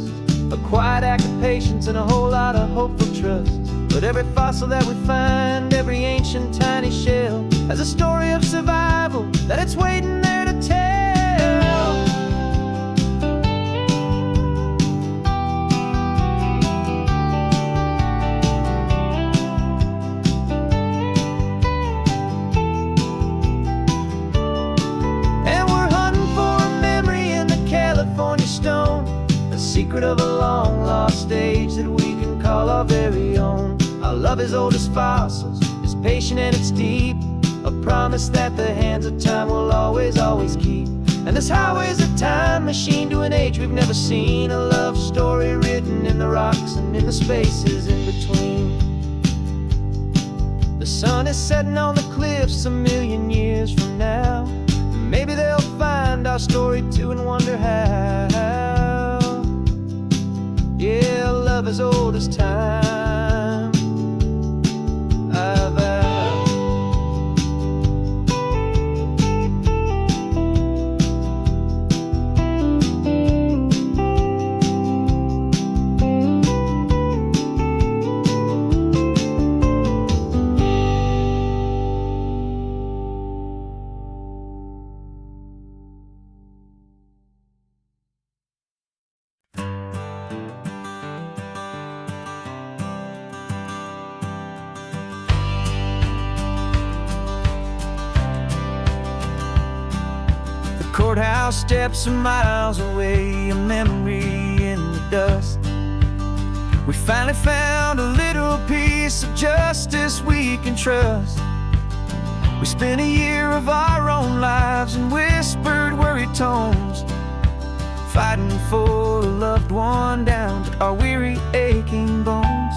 a quiet act of patience and a whole lot of hopeful trust. But every fossil that we find, every ancient tiny shell, has a story of survival that it's waiting there to tell. Secret of a long lost age that we can call our very own. Our love is old as fossils, it's patient and it's deep, a promise that the hands of time will always, always keep. And this highway's a time machine to an age we've never seen. A love story written in the rocks and in the spaces in between. The sun is setting on the cliffs a million years from now. Maybe they'll find our story too and wonder how. Yeah, love as old as time, I vow. Courthouse steps are miles away, a memory in the dust. We finally found a little piece of justice we can trust. We spent a year of our own lives in whispered, worried tones, fighting for a loved one down to our weary, aching bones.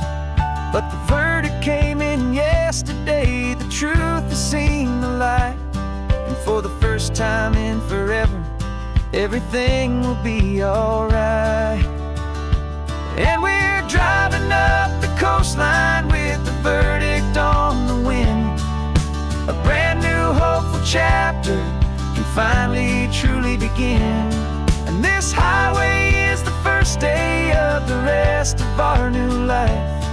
But the verdict came in yesterday, the truth has seen the light. And for the first time in forever, everything will be alright. And we're driving up the coastline with the verdict on the wind. A brand new hopeful chapter can finally truly begin. And this highway is the first day of the rest of our new life.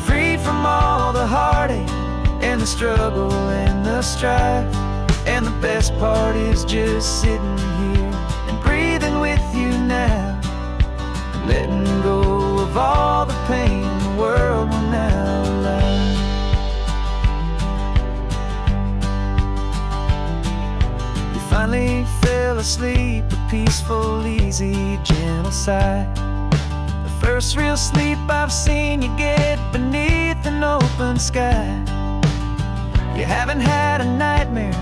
Free from all the heartache and the struggle and the strife. And the best part is just sitting here and breathing with you now, letting go of all the pain the world will now allow. You finally fell asleep, a peaceful, easy, gentle sigh. The first real sleep I've seen you get beneath an open sky. You haven't had a nightmare,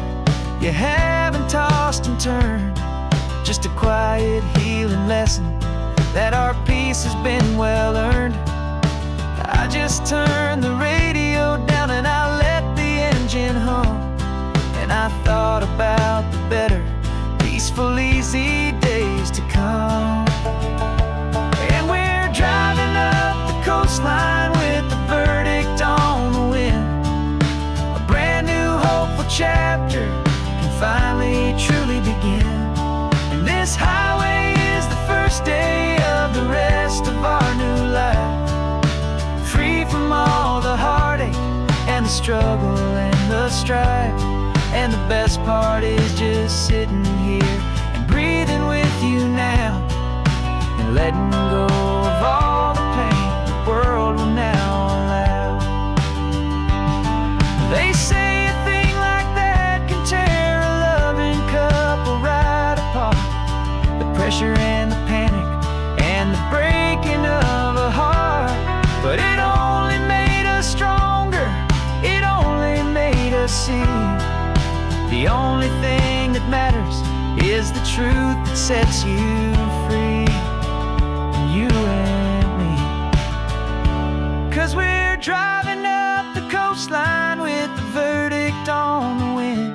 you haven't tossed and turned, just a quiet healing lesson that our peace has been well earned. I just turned the radio down and I let the engine hum, and I thought about the better, peaceful, easy days to come. And we're driving up the coastline with the verdict on the wind. A brand new hopeful chapter finally truly begin. And this highway is the first day of the rest of our new life. Free from all the heartache and the struggle and the strife. And the best part is just sitting here and breathing with you now, and letting go of all the pain the world will now allow. They say a thing like that can tear a loving couple right apart. The pressure and the panic and the breaking of a heart. But it only made us stronger, it only made us see the only thing that matters is the truth that sets you free, you and me. 'Cause we're driving up the coastline with the verdict on the wind.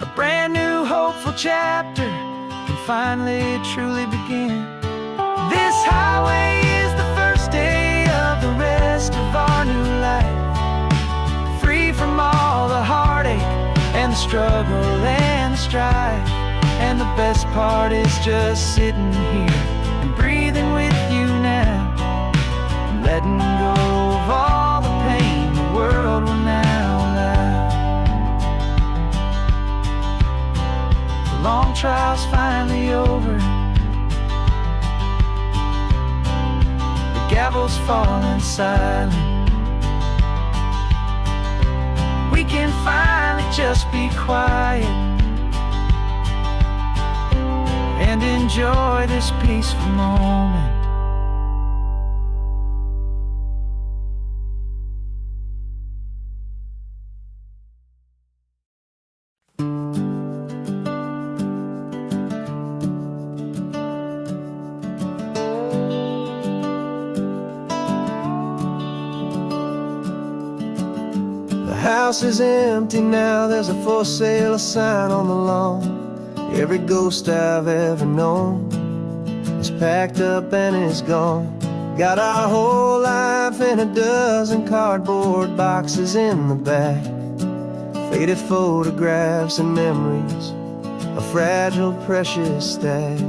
A brand new hopeful chapter can finally truly begin. This highway is the first day of the rest of our new life. Free from all the heartache and the struggle and the strife. And the best part is just sitting here and breathing with you now, and letting go of all the pain the world will now allow. The long trial's finally over, the gavel's falling silent. We can finally just be quiet and enjoy this peaceful moment. The house is empty now, there's a for sale sign on the lawn. Every ghost I've ever known is packed up and is gone. Got our whole life in a dozen cardboard boxes in the back. Faded photographs and memories, a fragile, precious stack.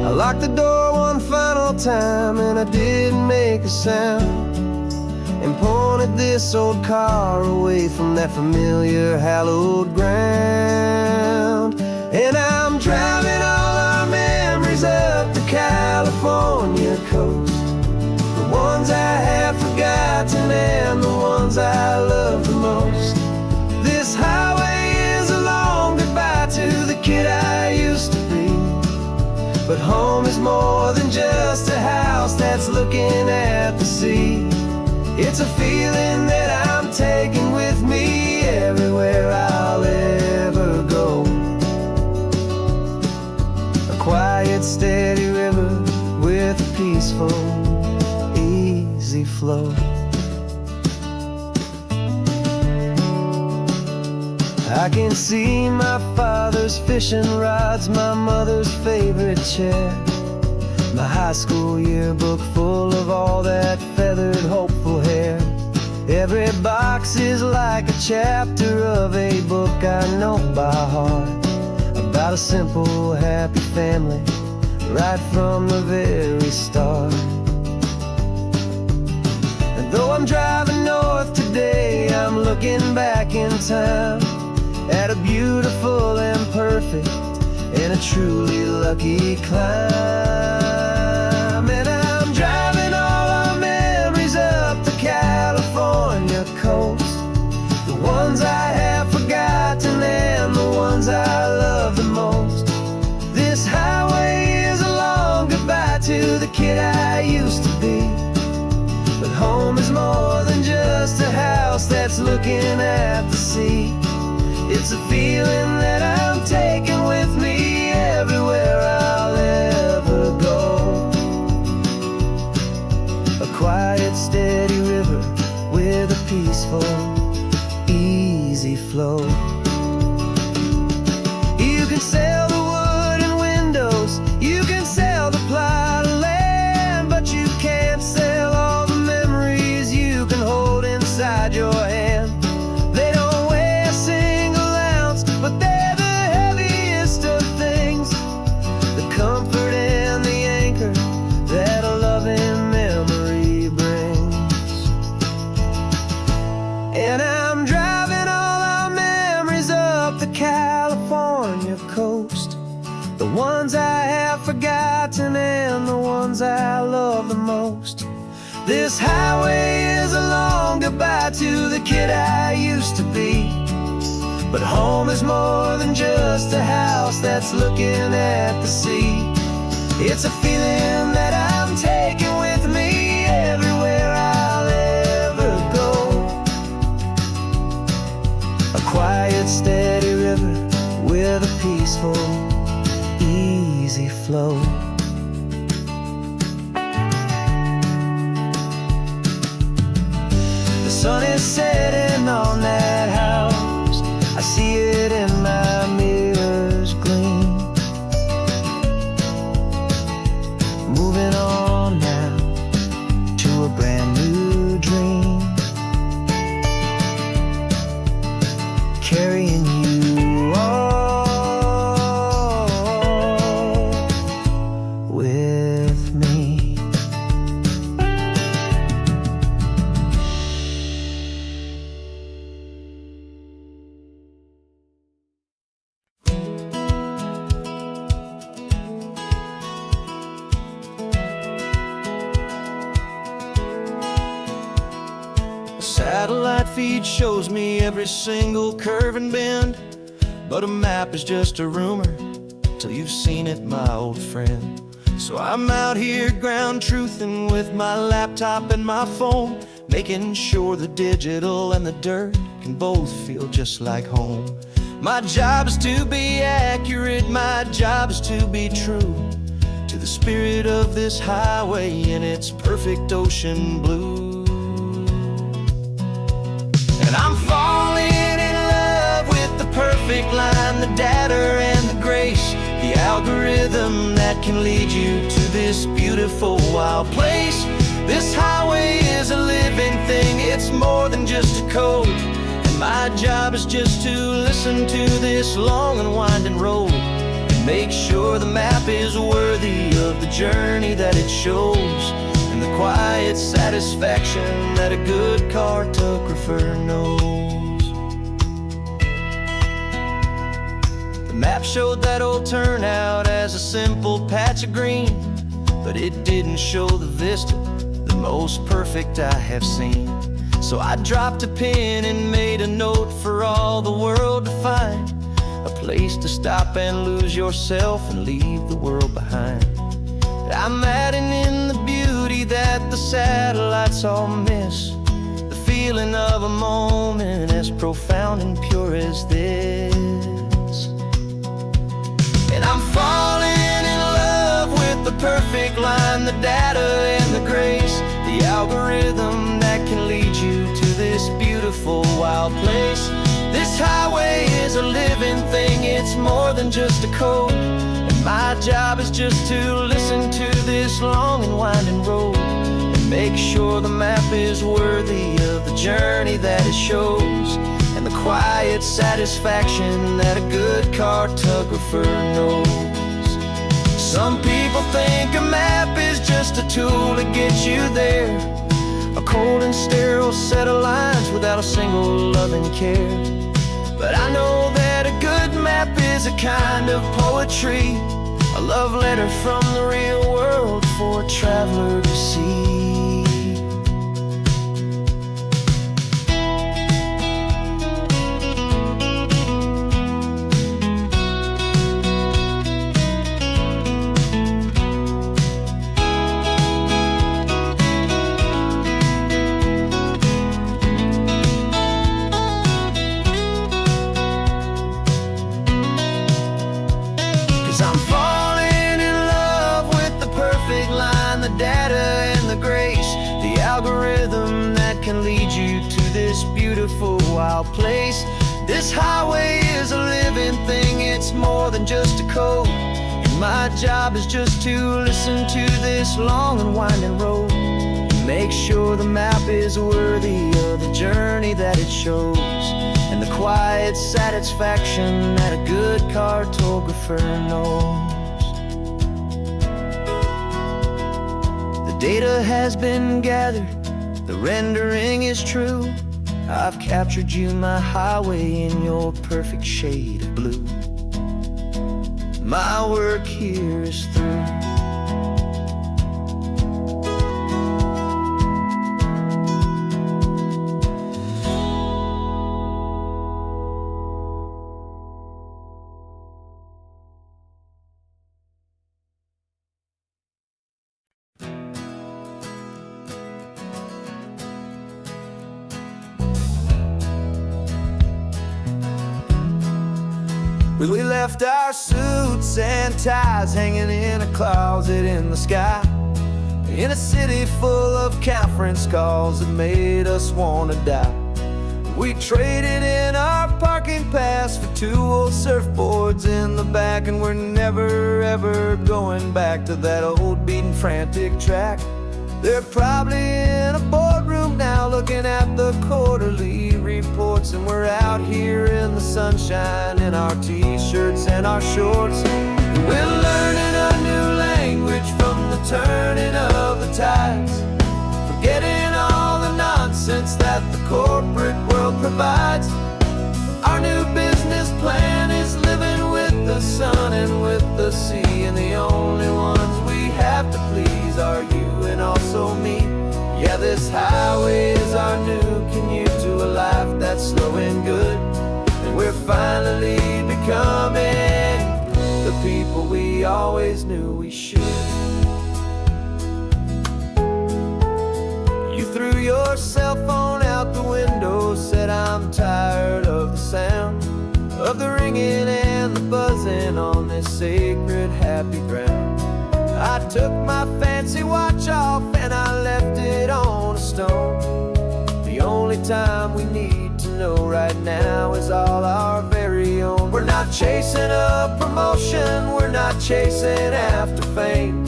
I locked the door one final time and I didn't make a sound, and pointed this old car away from that familiar hallowed ground. And I'm driving all our memories up the California coast, the ones I have forgotten and the ones I love the most. This highway is a long goodbye to the kid I used to be, but home is more than just a house that's looking at the sea. It's a feeling that I'm taking with me everywhere I'll ever go. A quiet, steady river with a peaceful, easy flow. I can see my father's fishing rods, my mother's favorite chair, my high school yearbook full of all that feathered, hopeful hair. Every box is like a chapter of a book I know by heart, about a simple, happy family right from the very start. And though I'm driving north today, I'm looking back in time at a beautiful and perfect and a truly lucky climb. And I'm driving all our memories up the California coast, the ones I have forgotten and the ones I love the most. This highway is a long goodbye to the kid I used to be, but home is more than just a house that's looking at the sea. It's a feeling that I'm taking with me everywhere I'll ever go. A quiet, steady river with a peaceful, easy flow. You can sail the wooden windows, you can sail the plot of land, but you can't sail all the memories you can hold inside your hand. They don't weigh a single ounce, but they're the heaviest of things, the comfort and the anchor that a loving memory brings. And I'm driving all our memories up the California coast, the ones I have forgotten and the ones I love the most. This highway is a long goodbye to the kid I used to be, but home is more than just a house that's looking at the sea. It's a feeling that I'm taking with me everywhere I'll ever go. A quiet, steady river with a peaceful, easy flow. The sun is setting on that house, I see it in my mirror's gleam. Moving on now to a brand new dream, carrying you all with me. Satellite feed shows me every single curve and bend, but a map is just a rumor till you've seen it, my old friend. So I'm out here ground truthing with my laptop and my phone, making sure the digital and the dirt can both feel just like home. My job is to be accurate, my job is to be true to the spirit of this highway in its perfect ocean blue. algorithm that can lead you to this beautiful wild place. This highway is a living thing, it's more than just a code. And my job is just to listen to this long and winding road and make sure the map is worthy of the journey that it shows, and the quiet satisfaction that a good cartographer knows. The map showed that old turnout as a simple patch of green, but it didn't show the vista, the most perfect I have seen. So I dropped a pin and made a note for all the world to find, a place to stop and lose yourself and leave the world behind. I'm adding in the beauty that the satellites all miss, the feeling of a moment as profound and pure as this. And I'm falling in love with the perfect line, the data and the grace, the algorithm that can lead you to this beautiful wild place. This highway is a living thing, it's more than just a code. And my job is just to listen to this long and winding road and make sure the map is worthy of the journey that it shows, and the quiet satisfaction that a good cartographer knows. Some people think a map is just a tool to get you there, a cold and sterile set of lines without a single loving care. But I know that a good map is a kind of poetry, a love letter from the real world for a traveler to see. 'Cause I'm falling in love with the perfect line, the data and the grace, the algorithm that can lead you to this beautiful wild place. This highway is a living thing, it's more than just a code. And my job is just to listen to this long and winding road and make sure the map is worthy of the journey that it shows, and the quiet satisfaction that a good cartographer knows. The data has been gathered, the rendering is true. I've captured you, my highway, in your perfect shade of blue. My work here is through. We left our suits and ties hanging in a closet in the sky, in a city full of conference calls that made us wanna die. We traded in our parking pass for 2 old surfboards in the back, and we're never ever going back to that old beaten frantic track. They're probably in a boardroom now looking at the quarterly reports, and we're out here in the sunshine in our t-shirts and our shorts. We're learning a new language from the turning of the tides, forgetting all the nonsense that the corporate world provides. Our new business plan is living with the sun and with the sea, and the only ones we have to please are you and also me. Yeah, this highway is our new commute to a life that's slow and good, and we're finally becoming the people we always knew we should. You threw your cell phone out the window, said I'm tired of the sound of the ringing and the buzzing on this sacred happy ground. I took my fancy watch off and I left it on a stone. The only time we need to know right now is all our very own. We're not chasing a promotion, we're not chasing after fame.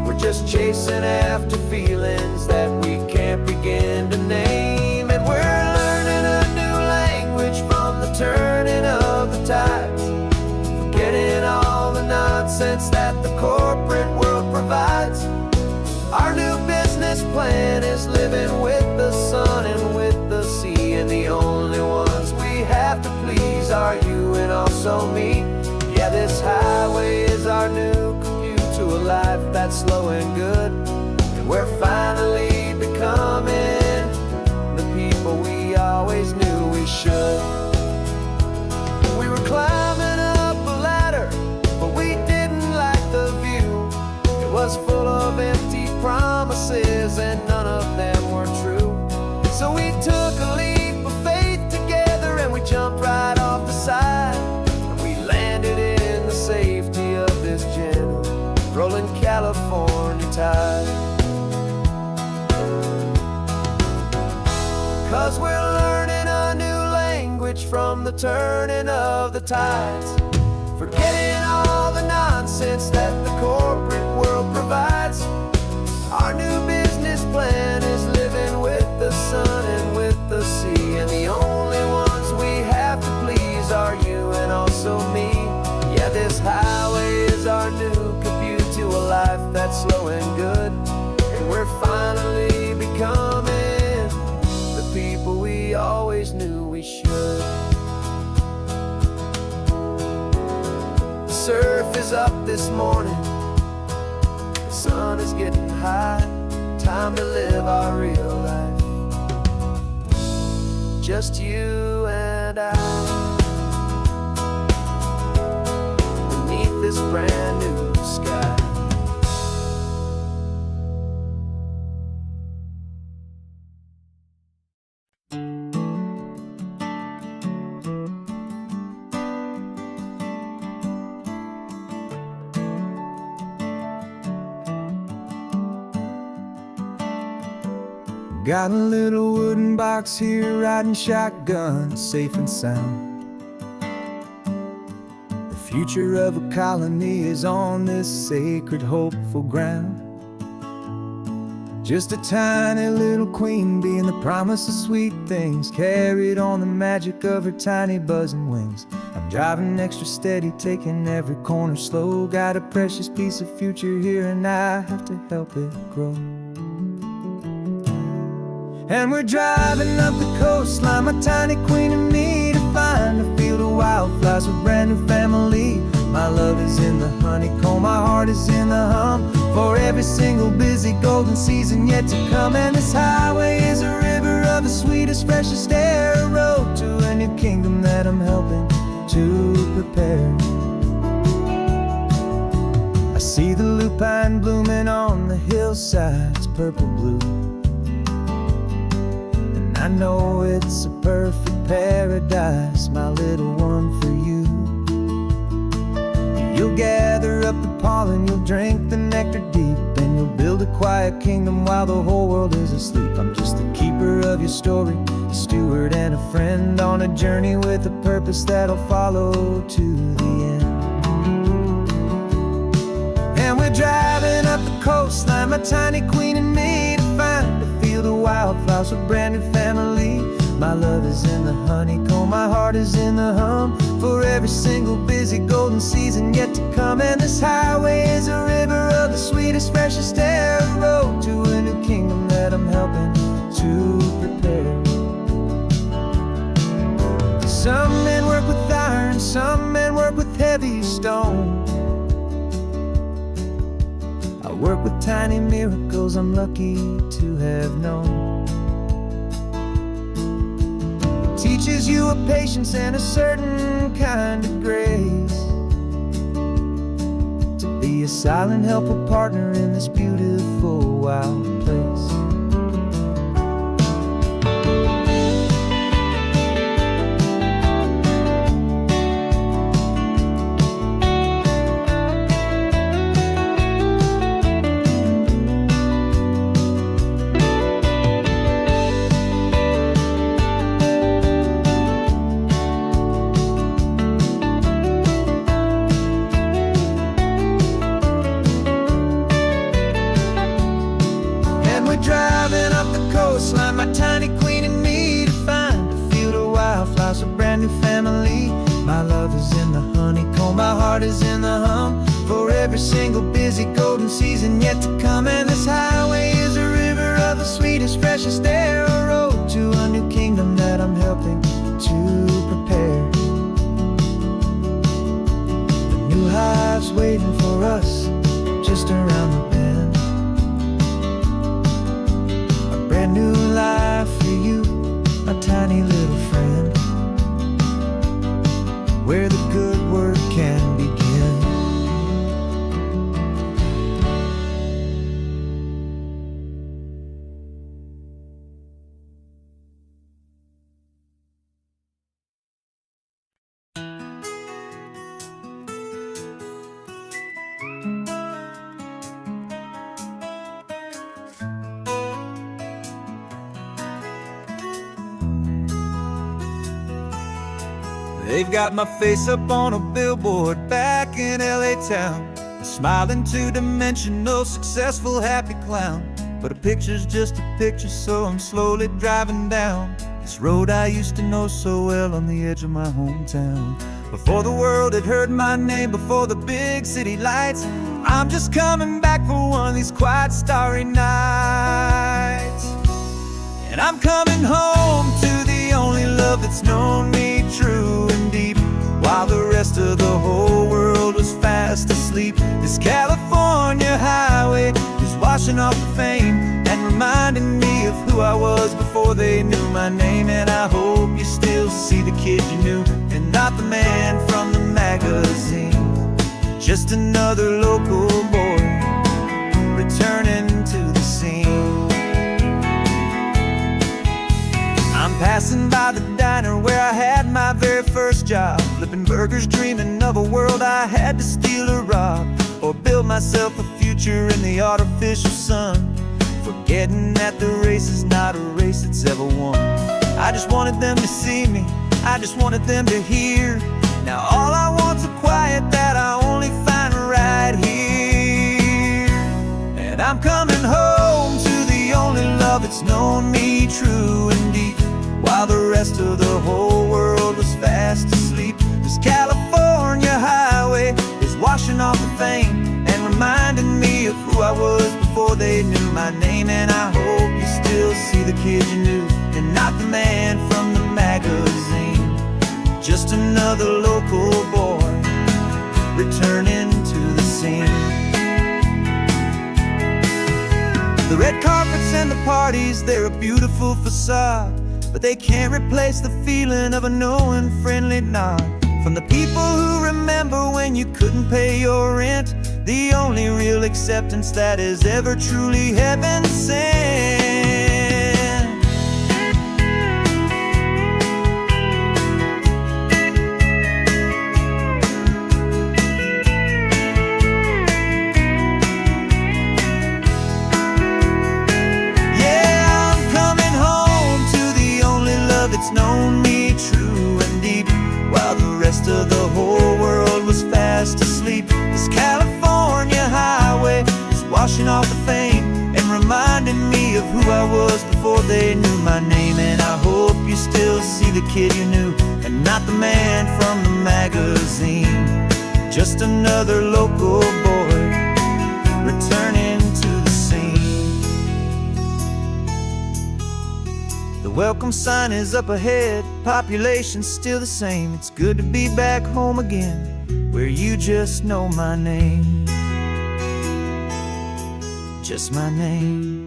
We're just chasing after feelings that we can't begin to name. And we're learning a new language from the turning of the tides, forgetting all the nonsense that the corporate world provides. Our new business plan is living with the sun and with the sea, and the only ones we have to please are you and also me. Yeah, this highway is our new commute to a life that's slow and good, and we're finally becoming the people we always knew we should. We were climbing up a ladder, but we didn't like the view. It was full of empty promises and none of them were true. So we took a leap of faith together and we jumped right off the side, and we landed in the safety of this gentle rolling California tide. 'Cause we're learning a new language from the turning of the tides, forgetting all the nonsense that the corporate world provides. Our new business plan is living with the sun and with the sea, and the only ones we have to please are you and also me. Yeah, this highway is our new commute to a life that's slow and good, and we're finally becoming the people we always knew we should. The surf is up this morning, the sun is getting high, time to live our real life, just you and I, beneath this brand new sky. Got a little wooden box here, riding shotgun, safe and sound. The future of a colony is on this sacred, hopeful ground. Just a tiny little queen bee and the promise of sweet things, carried on the magic of her tiny buzzing wings. I'm driving extra steady, taking every corner slow. Got a precious piece of future here and I have to help it grow. And we're driving up the coastline, my tiny queen and me, to find a field of wildflowers with brand new family. My love is in the honeycomb, my heart is in the hum, for every single busy golden season yet to come. And this highway is a river of the sweetest, freshest air, a road to a new kingdom that I'm helping to prepare. I see the lupine blooming on the hillsides, purple blue, I know it's a perfect paradise, my little one, for you. You'll gather up the pollen, you'll drink the nectar deep, and you'll build a quiet kingdom while the whole world is asleep. I'm just the keeper of your story, a steward and a friend, on a journey with a purpose that'll follow to the end. And we're driving up the coastline, my tiny queen and me, to find a field of wildflowers with brand new family. My love is in the honeycomb, my heart is in the hum, for every single busy golden season yet to come. And this highway is a river of the sweetest, freshest air, a road to a new kingdom that I'm helping to prepare. Some men work with iron, some men work with heavy stone. I work with tiny miracles I'm lucky to have known. It teaches you a patience and a certain kind of grace, to be a silent, helpful partner in this beautiful, wild place. heart is in the hum for every single busy golden season yet to come. And this highway is a river of the sweetest, freshest air, a road to a new kingdom that I'm helping to prepare. The new hive's waiting for us just around the bend. A brand new life for you, a tiny little friend, where the good work can begin. They've got my face up on a billboard back in LA town, a smiling two-dimensional, successful, happy clown. But a picture's just a picture, so I'm slowly driving down this road I used to know so well on the edge of my hometown. Before the world had heard my name, before the big city lights, I'm just coming back for one of these quiet, starry nights. And I'm coming home to the only love that's known me true and deep, while the rest of the whole world was fast asleep. This California highway is washing off the fame and reminding me of who I was before they knew my name. And I hope you still see the kid you knew and not the man from the magazine. Just another local boy returning to the scene. I'm passing by the diner where I had my very first job, flipping burgers, dreaming of a world I had to steal or rob, or build myself a future in the artificial sun, forgetting that the race is not a race that's ever won. I just wanted them to see me, I just wanted them to hear. Now all I want's a quiet that I only find right here. And I'm coming home to the only love that's known me true and deep, while the rest of the whole world was fast asleep. This California highway is washing off the fame and reminding me of who I was before they knew my name. And I hope you still see the kid you knew and not the man from the magazine. Just another local boy returning to the scene. The red carpets and the parties, they're a beautiful facade, but they can't replace the feeling of a knowing, friendly nod from the people who remember when you couldn't pay your rent, the only real acceptance that is ever truly heaven sent. It's known me true and deep, while the rest of the whole world was fast asleep. This California highway is washing off the fame and reminding me of who I was before they knew my name. And I hope you still see the kid you knew and not the man from the magazine. Just another local boy returning to the scene. The welcome sign is up ahead, population's still the same. It's good to be back home again, where you just know my name. Just my name.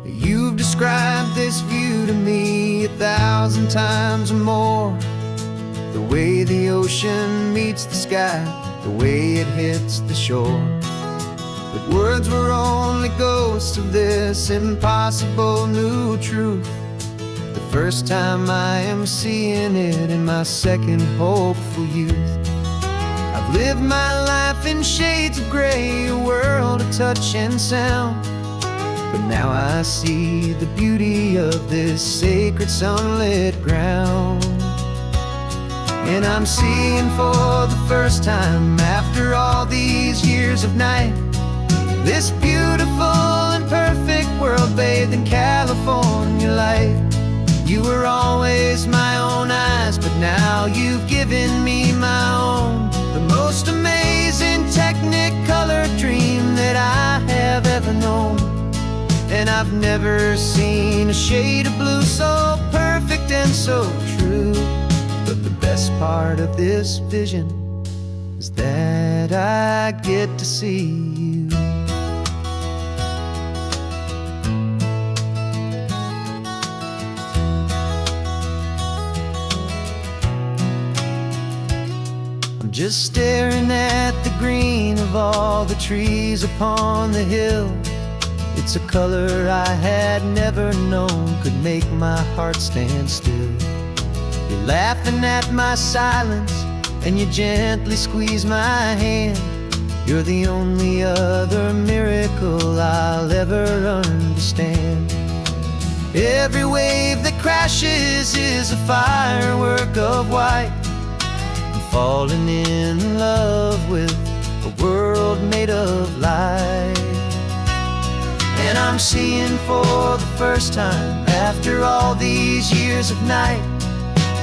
You've described this view to me 1,000 times or more. The way the ocean meets the sky, the way it hits the shore. But words were only ghosts of this impossible new truth. The first time I am seeing it in my second hopeful youth. I've lived my life in shades of gray, a world of touch and sound. but now I see the beauty of this sacred sunlit ground. And I'm seeing for the first time, after all these years of night, this beautiful and perfect world bathed in California light. You were always my own eyes, but now you've given me my own. The most amazing technicolor dream that I have ever known. And I've never seen a shade of blue so perfect and so true. But the best part of this vision is that I get to see you. Just staring at the green of all the trees upon the hill. It's a color I had never known could make my heart stand still. You're laughing at my silence, and you gently squeeze my hand. You're the only other miracle I'll ever understand. Every wave that crashes is a firework of white. Falling in love with a world made of light. And I'm seeing for the first time, after all these years of night,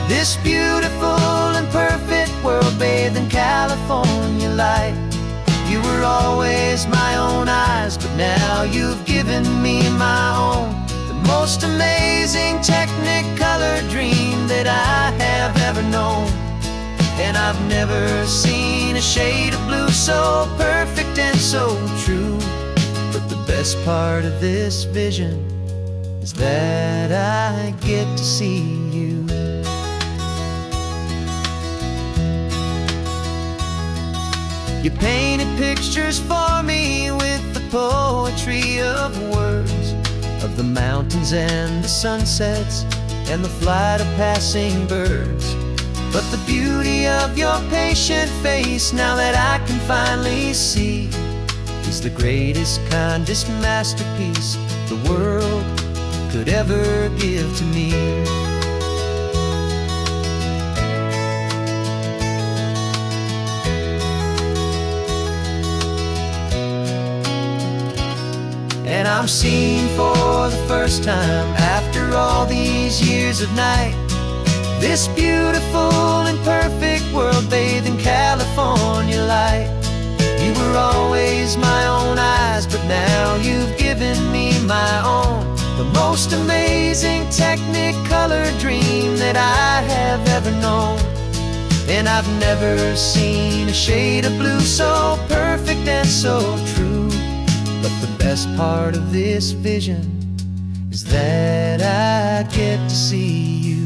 this beautiful and perfect world bathed in California light. You were always my own eyes, but now you've given me my own. The most amazing technicolor dream that I have ever known. And I've never seen a shade of blue so perfect and so true. But the best part of this vision is that I get to see you. You painted pictures for me with the poetry of words, of the mountains and the sunsets and the flight of passing birds. But the beauty of your patient face, now that I can finally see, is the greatest, kindest masterpiece the world could ever give to me. And I'm seeing for the first time, after all these years of night, this beautiful and perfect world bathed in California light. You were always my own eyes, but now you've given me my own. The most amazing technicolor dream that I have ever known. And I've never seen a shade of blue so perfect and so true. But the best part of this vision is that I get to see you.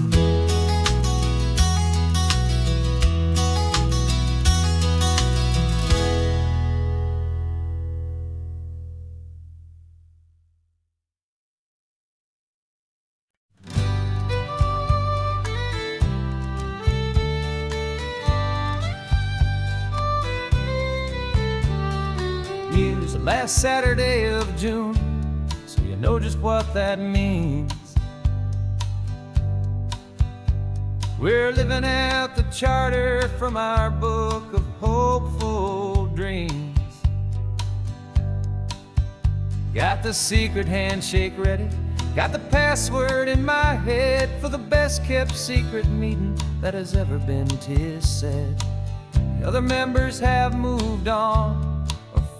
Use the last Saturday of June, so you know just what that means. We're living out the charter from our book of hopeful dreams. Got the secret handshake ready, got the password in my head for the best kept secret meeting that has ever been, 'tis said. The other members have moved on,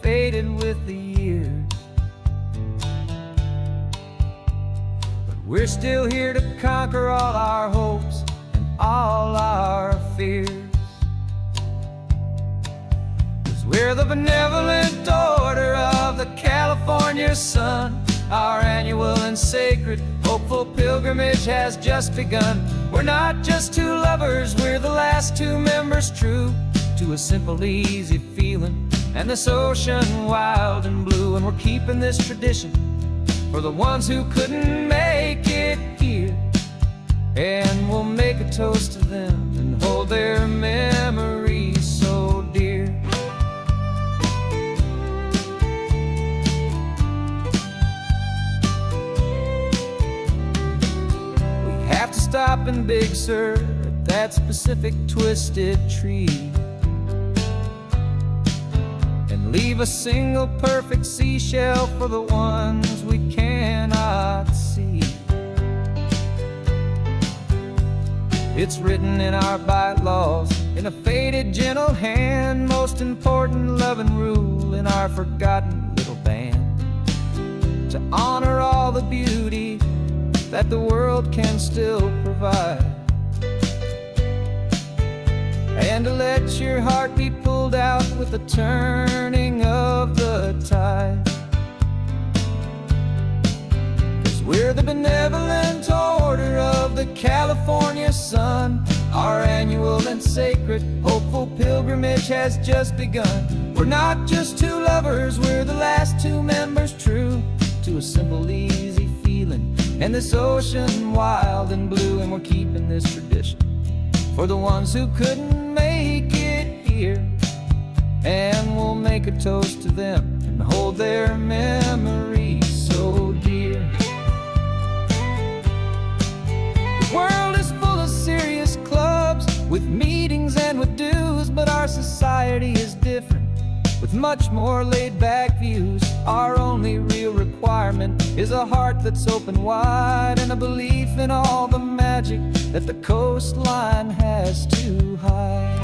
faded with the years, but we're still here to conquer all our hopes and all our fears. 'Cause we're the benevolent order of the California sun. Our annual and sacred hopeful pilgrimage has just begun. We're not just two lovers, we're the last two members true to a simple, easy feeling and this ocean wild and blue. And we're keeping this tradition for the ones who couldn't make it here. And we'll make a toast to them and hold their memories so dear. stop in Big Sur at that specific twisted tree and leave a single perfect seashell for the ones we cannot see. It's written in our bylaws in a faded gentle hand, most important loving rule in our forgotten little band, to honor all the beauty that the world can still provide, and to let your heart be pulled out with the turning of the tide. 'Cause we're the benevolent order of the California sun. Our annual and sacred hopeful pilgrimage has just begun. We're not just two lovers, we're the last two members true to a simple, easy feeling, and this ocean wild and blue. And we're keeping this tradition for the ones who couldn't make it here, and we'll make a toast to them and hold their memories so dear. The world is full of serious clubs with meetings and with dues, but our society is different with much more laid-back views. Our only real requirement is a heart that's open wide, and a belief in all the magic that the coastline has to hide.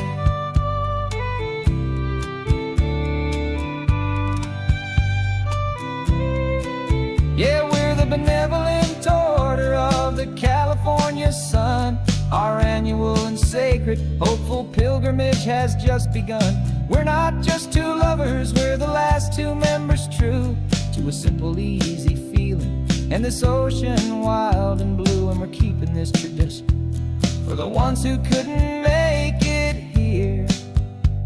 Yeah, we're the benevolent order of the California sun. Our annual and sacred hopeful pilgrimage has just begun. We're not just two lovers, we're the last two members true to a simple, easy feeling, and this ocean wild and blue. And we're keeping this tradition for the ones who couldn't make it here,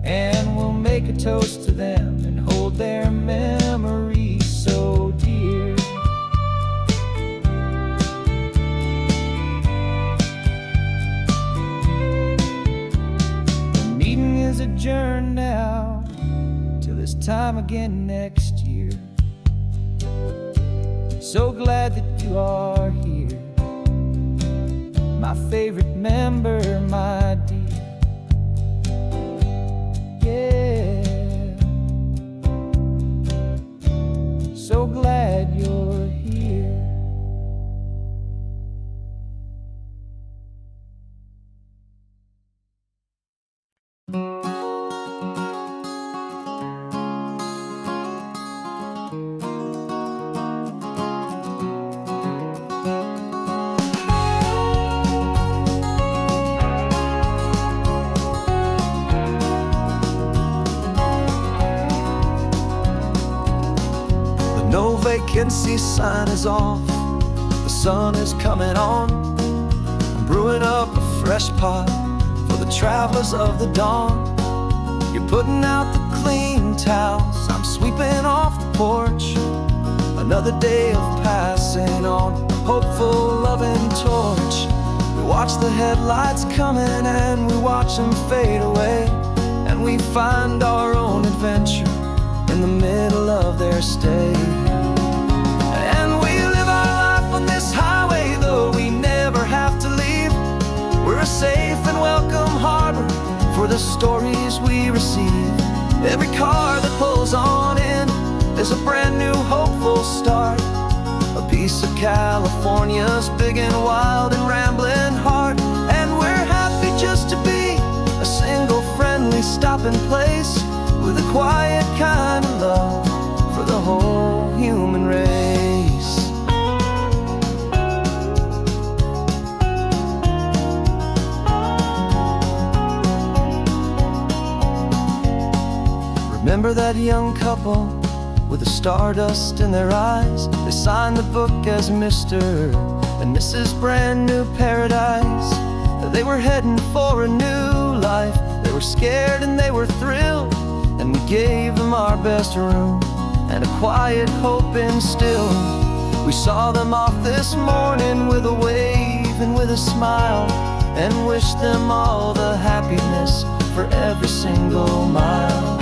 and we'll make a toast to them and hold their memories so dear. The meeting is adjourned now till this time again next year. So glad that you are here, my favorite member, my dear. Yeah, so glad you're here. No vacancy sign is off, the sun is coming on. I'm brewing up a fresh pot for the travelers of the dawn. You're putting out the clean towels, I'm sweeping off the porch. Another day of passing on a hopeful, loving torch. We watch the headlights coming and we watch them fade away, and we find our own adventure in the middle of their stay. And we live our life on this highway, though we never have to leave. We're a safe and welcome harbor for the stories we receive. Every car that pulls on in is a brand new hopeful start, a piece of California's big and wild and rambling heart. And we're happy just to be a single friendly stopping place, with a quiet kind of love for the whole human race. Remember that young couple with the stardust in their eyes? They signed the book as Mr. and Mrs. Brand New Paradise. They were heading for a new life. They were scared and they were thrilled, and we gave them our best room and a quiet hope instilled. We saw them off this morning with a wave and with a smile, and wished them all the happiness for every single mile.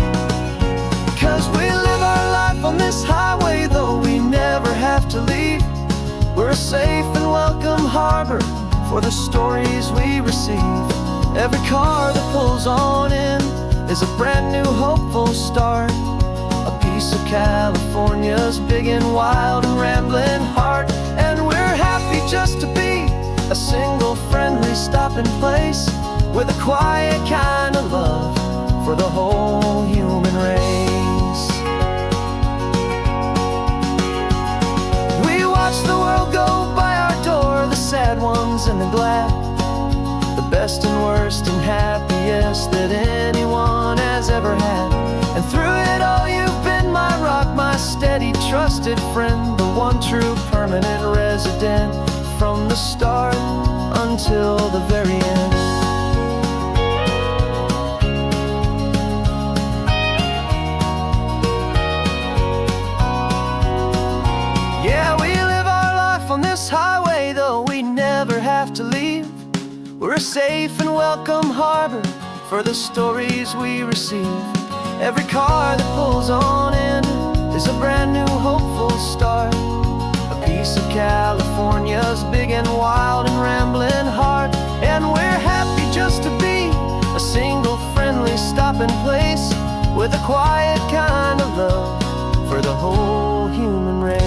'Cause we live our life on this highway, though we never have to leave. We're a safe and welcome harbor for the stories we receive. Every car that pulls on in is a brand new hopeful start. A piece of California's big and wild and rambling heart. And we're happy just to be a single friendly stopping place with a quiet kind of love for the whole human race. We watch the world go by our door, the sad ones and the glad, the best and worst and happiest that anyone has ever had. And through it all you've been my rock, my steady trusted friend, the one true permanent resident from the start until the very end. Yeah, we live our life on this highway, though we never have to leave. We're a safe and welcome harbor for the stories we receive. Every car that pulls on in is a brand new hopeful start. A piece of California's big and wild and rambling heart. And we're happy just to be a single friendly stopping place with a quiet kind of love for the whole human race.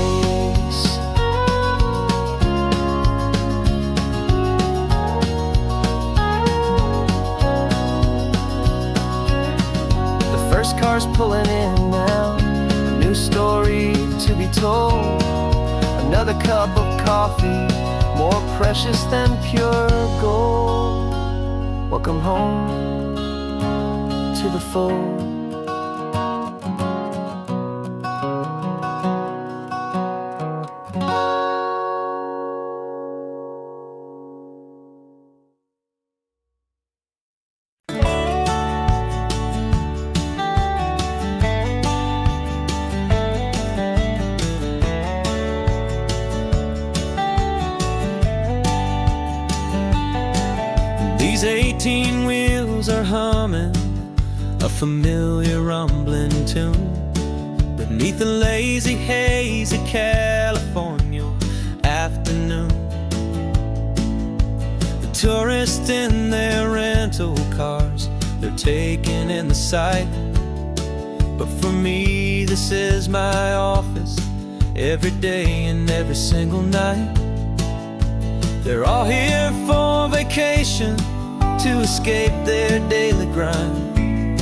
First car's pulling in now, a new story to be told. Another cup of coffee, more precious than pure gold. Welcome home to the fold. These 18 wheels are humming a familiar rumbling tune beneath the lazy haze of California afternoon. The tourists in their rental cars, they're taking in the sight. But for me, this is my office every day and every single night. They're all here for vacation, to escape their daily grind.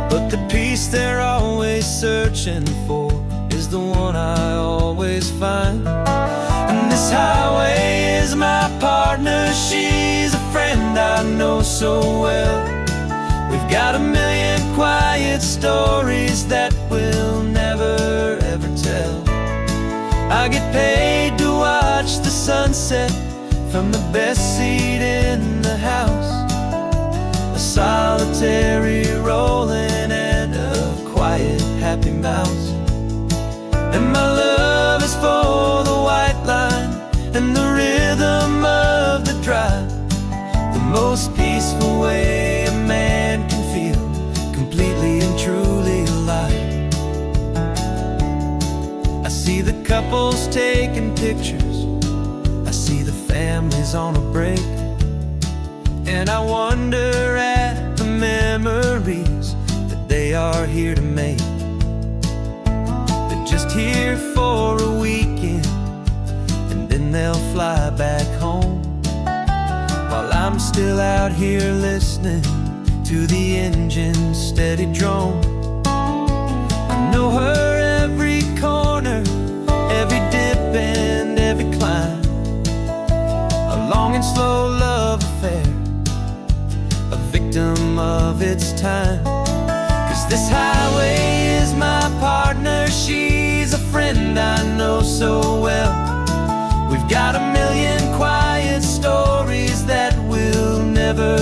But the peace they're always searching for is the one I always find. And this highway is my partner, she's a friend I know so well. We've got a million quiet stories that we'll never ever tell. I get paid to watch the sunset from the best seat in the house. A solitary rolling and a quiet happy mouse. And my love is for the white line and the rhythm of the drive. The most peaceful way a man can feel completely and truly alive. I see the couples taking pictures, I see the families on a break, and I wonder at the memories that they are here to make. They're just here for a weekend and then they'll fly back home, while I'm still out here listening to the engine's steady drone. I know her every corner, every dip and every climb. A long and slow love affair, a victim of its time. 'Cause this highway is my partner, she's a friend I know so well. We've got a million quiet stories that we'll never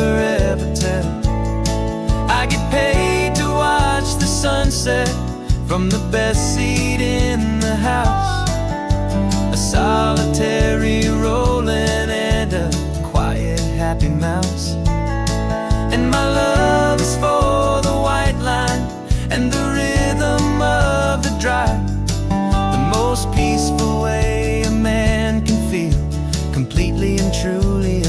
ever tell. I get paid to watch the sunset from the best seat in the house. A solitary rolling and a quiet happy mouse. And my love is for the white line and the rhythm of the drive. The most peaceful way a man can feel completely and truly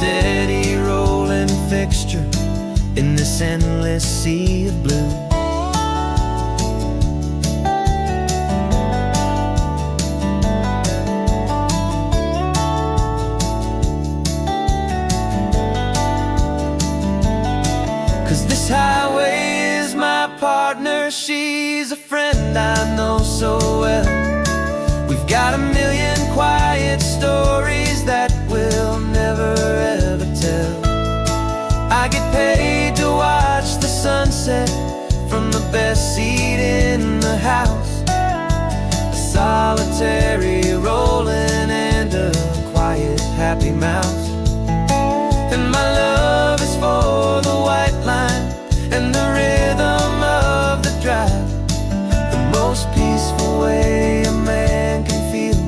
steady rolling fixture in this endless sea of blue. Cause this highway is my partner, she's a friend I know so well. We've got a million quiet stories that we'll never ever tell. I get paid to watch the sunset from the best seat in the house. A solitary rolling and a quiet happy mouse. And my love is for the white line and the rhythm of the drive. The most peaceful way a man can feel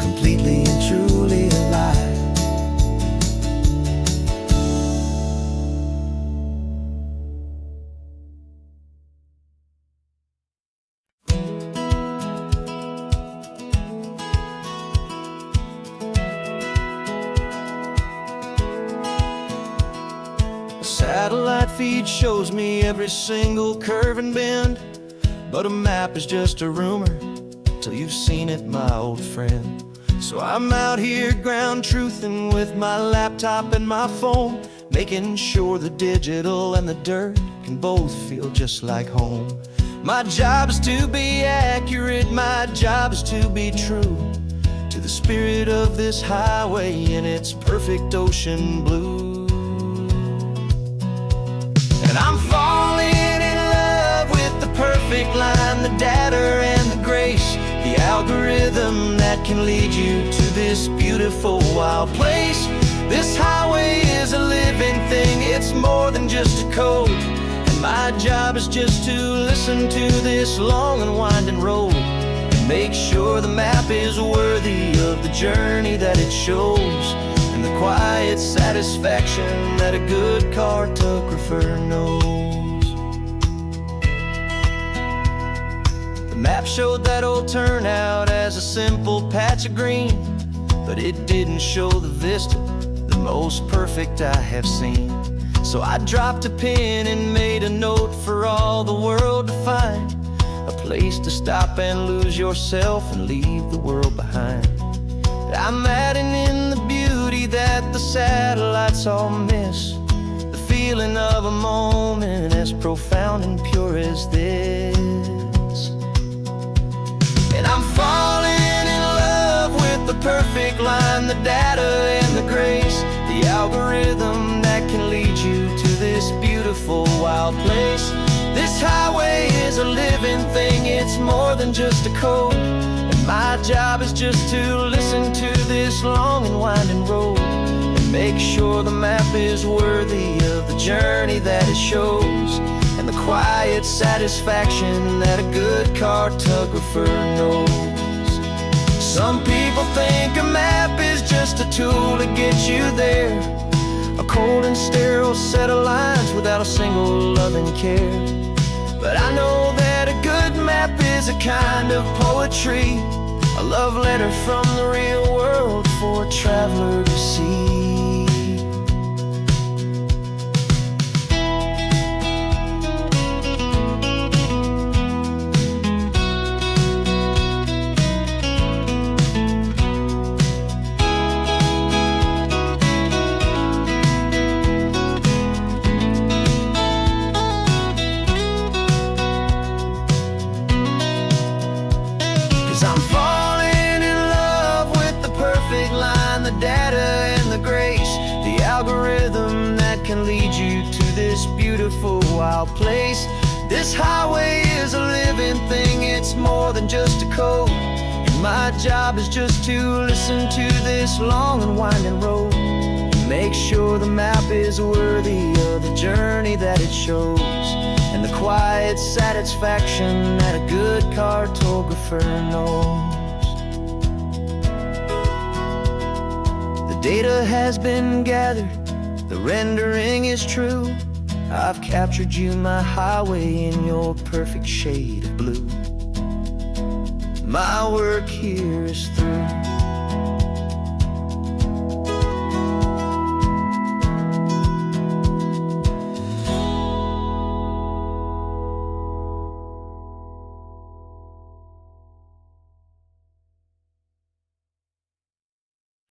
completely and truly alive. Satellite feed shows me every single curve and bend, but a map is just a rumor till you've seen it, my old friend. So I'm out here ground truthing with my laptop and my phone, making sure the digital and the dirt can both feel just like home. My job is to be accurate, my job is to be true to the spirit of this highway in its perfect ocean blue. And I'm falling in love with the perfect line, the data and the grace, the algorithm that can lead you to this beautiful wild place. This highway is a living thing, it's more than just a code. And my job is just to listen to this long and winding road and make sure the map is worthy of the journey that it shows, and the quiet satisfaction that a good cartographer knows. The map showed that old turnout as a simple patch of green, but it didn't show the vista, the most perfect I have seen. So I dropped a pin and made a note for all the world to find, a place to stop and lose yourself and leave the world behind. I'm adding in the beauty that the satellites all miss, the feeling of a moment as profound and pure as this. And I'm falling in love with the perfect line, the data and the grace, the algorithm that can lead you to this beautiful wild place. This highway is a living thing, it's more than just a code. And my job is just to listen to this long and winding road and make sure the map is worthy of the journey that it shows, and the quiet satisfaction that a good cartographer knows. Some people think a map is just a tool to get you there, a cold and sterile set of lines without a single loving care. But I know that a good map is a kind of poetry, a love letter from the real world for a traveler to see. I'm falling in love with the perfect line, the data and the grace, the algorithm that can lead you to this beautiful wild place. This highway is a living thing, it's more than just a code. And my job is just to listen to this long and winding road and make sure the map is worthy of the journey that it shows, and the quiet satisfaction that a good cartographer knows. The data has been gathered, the rendering is true. I've captured you, my highway, in your perfect shade of blue. My work here is through.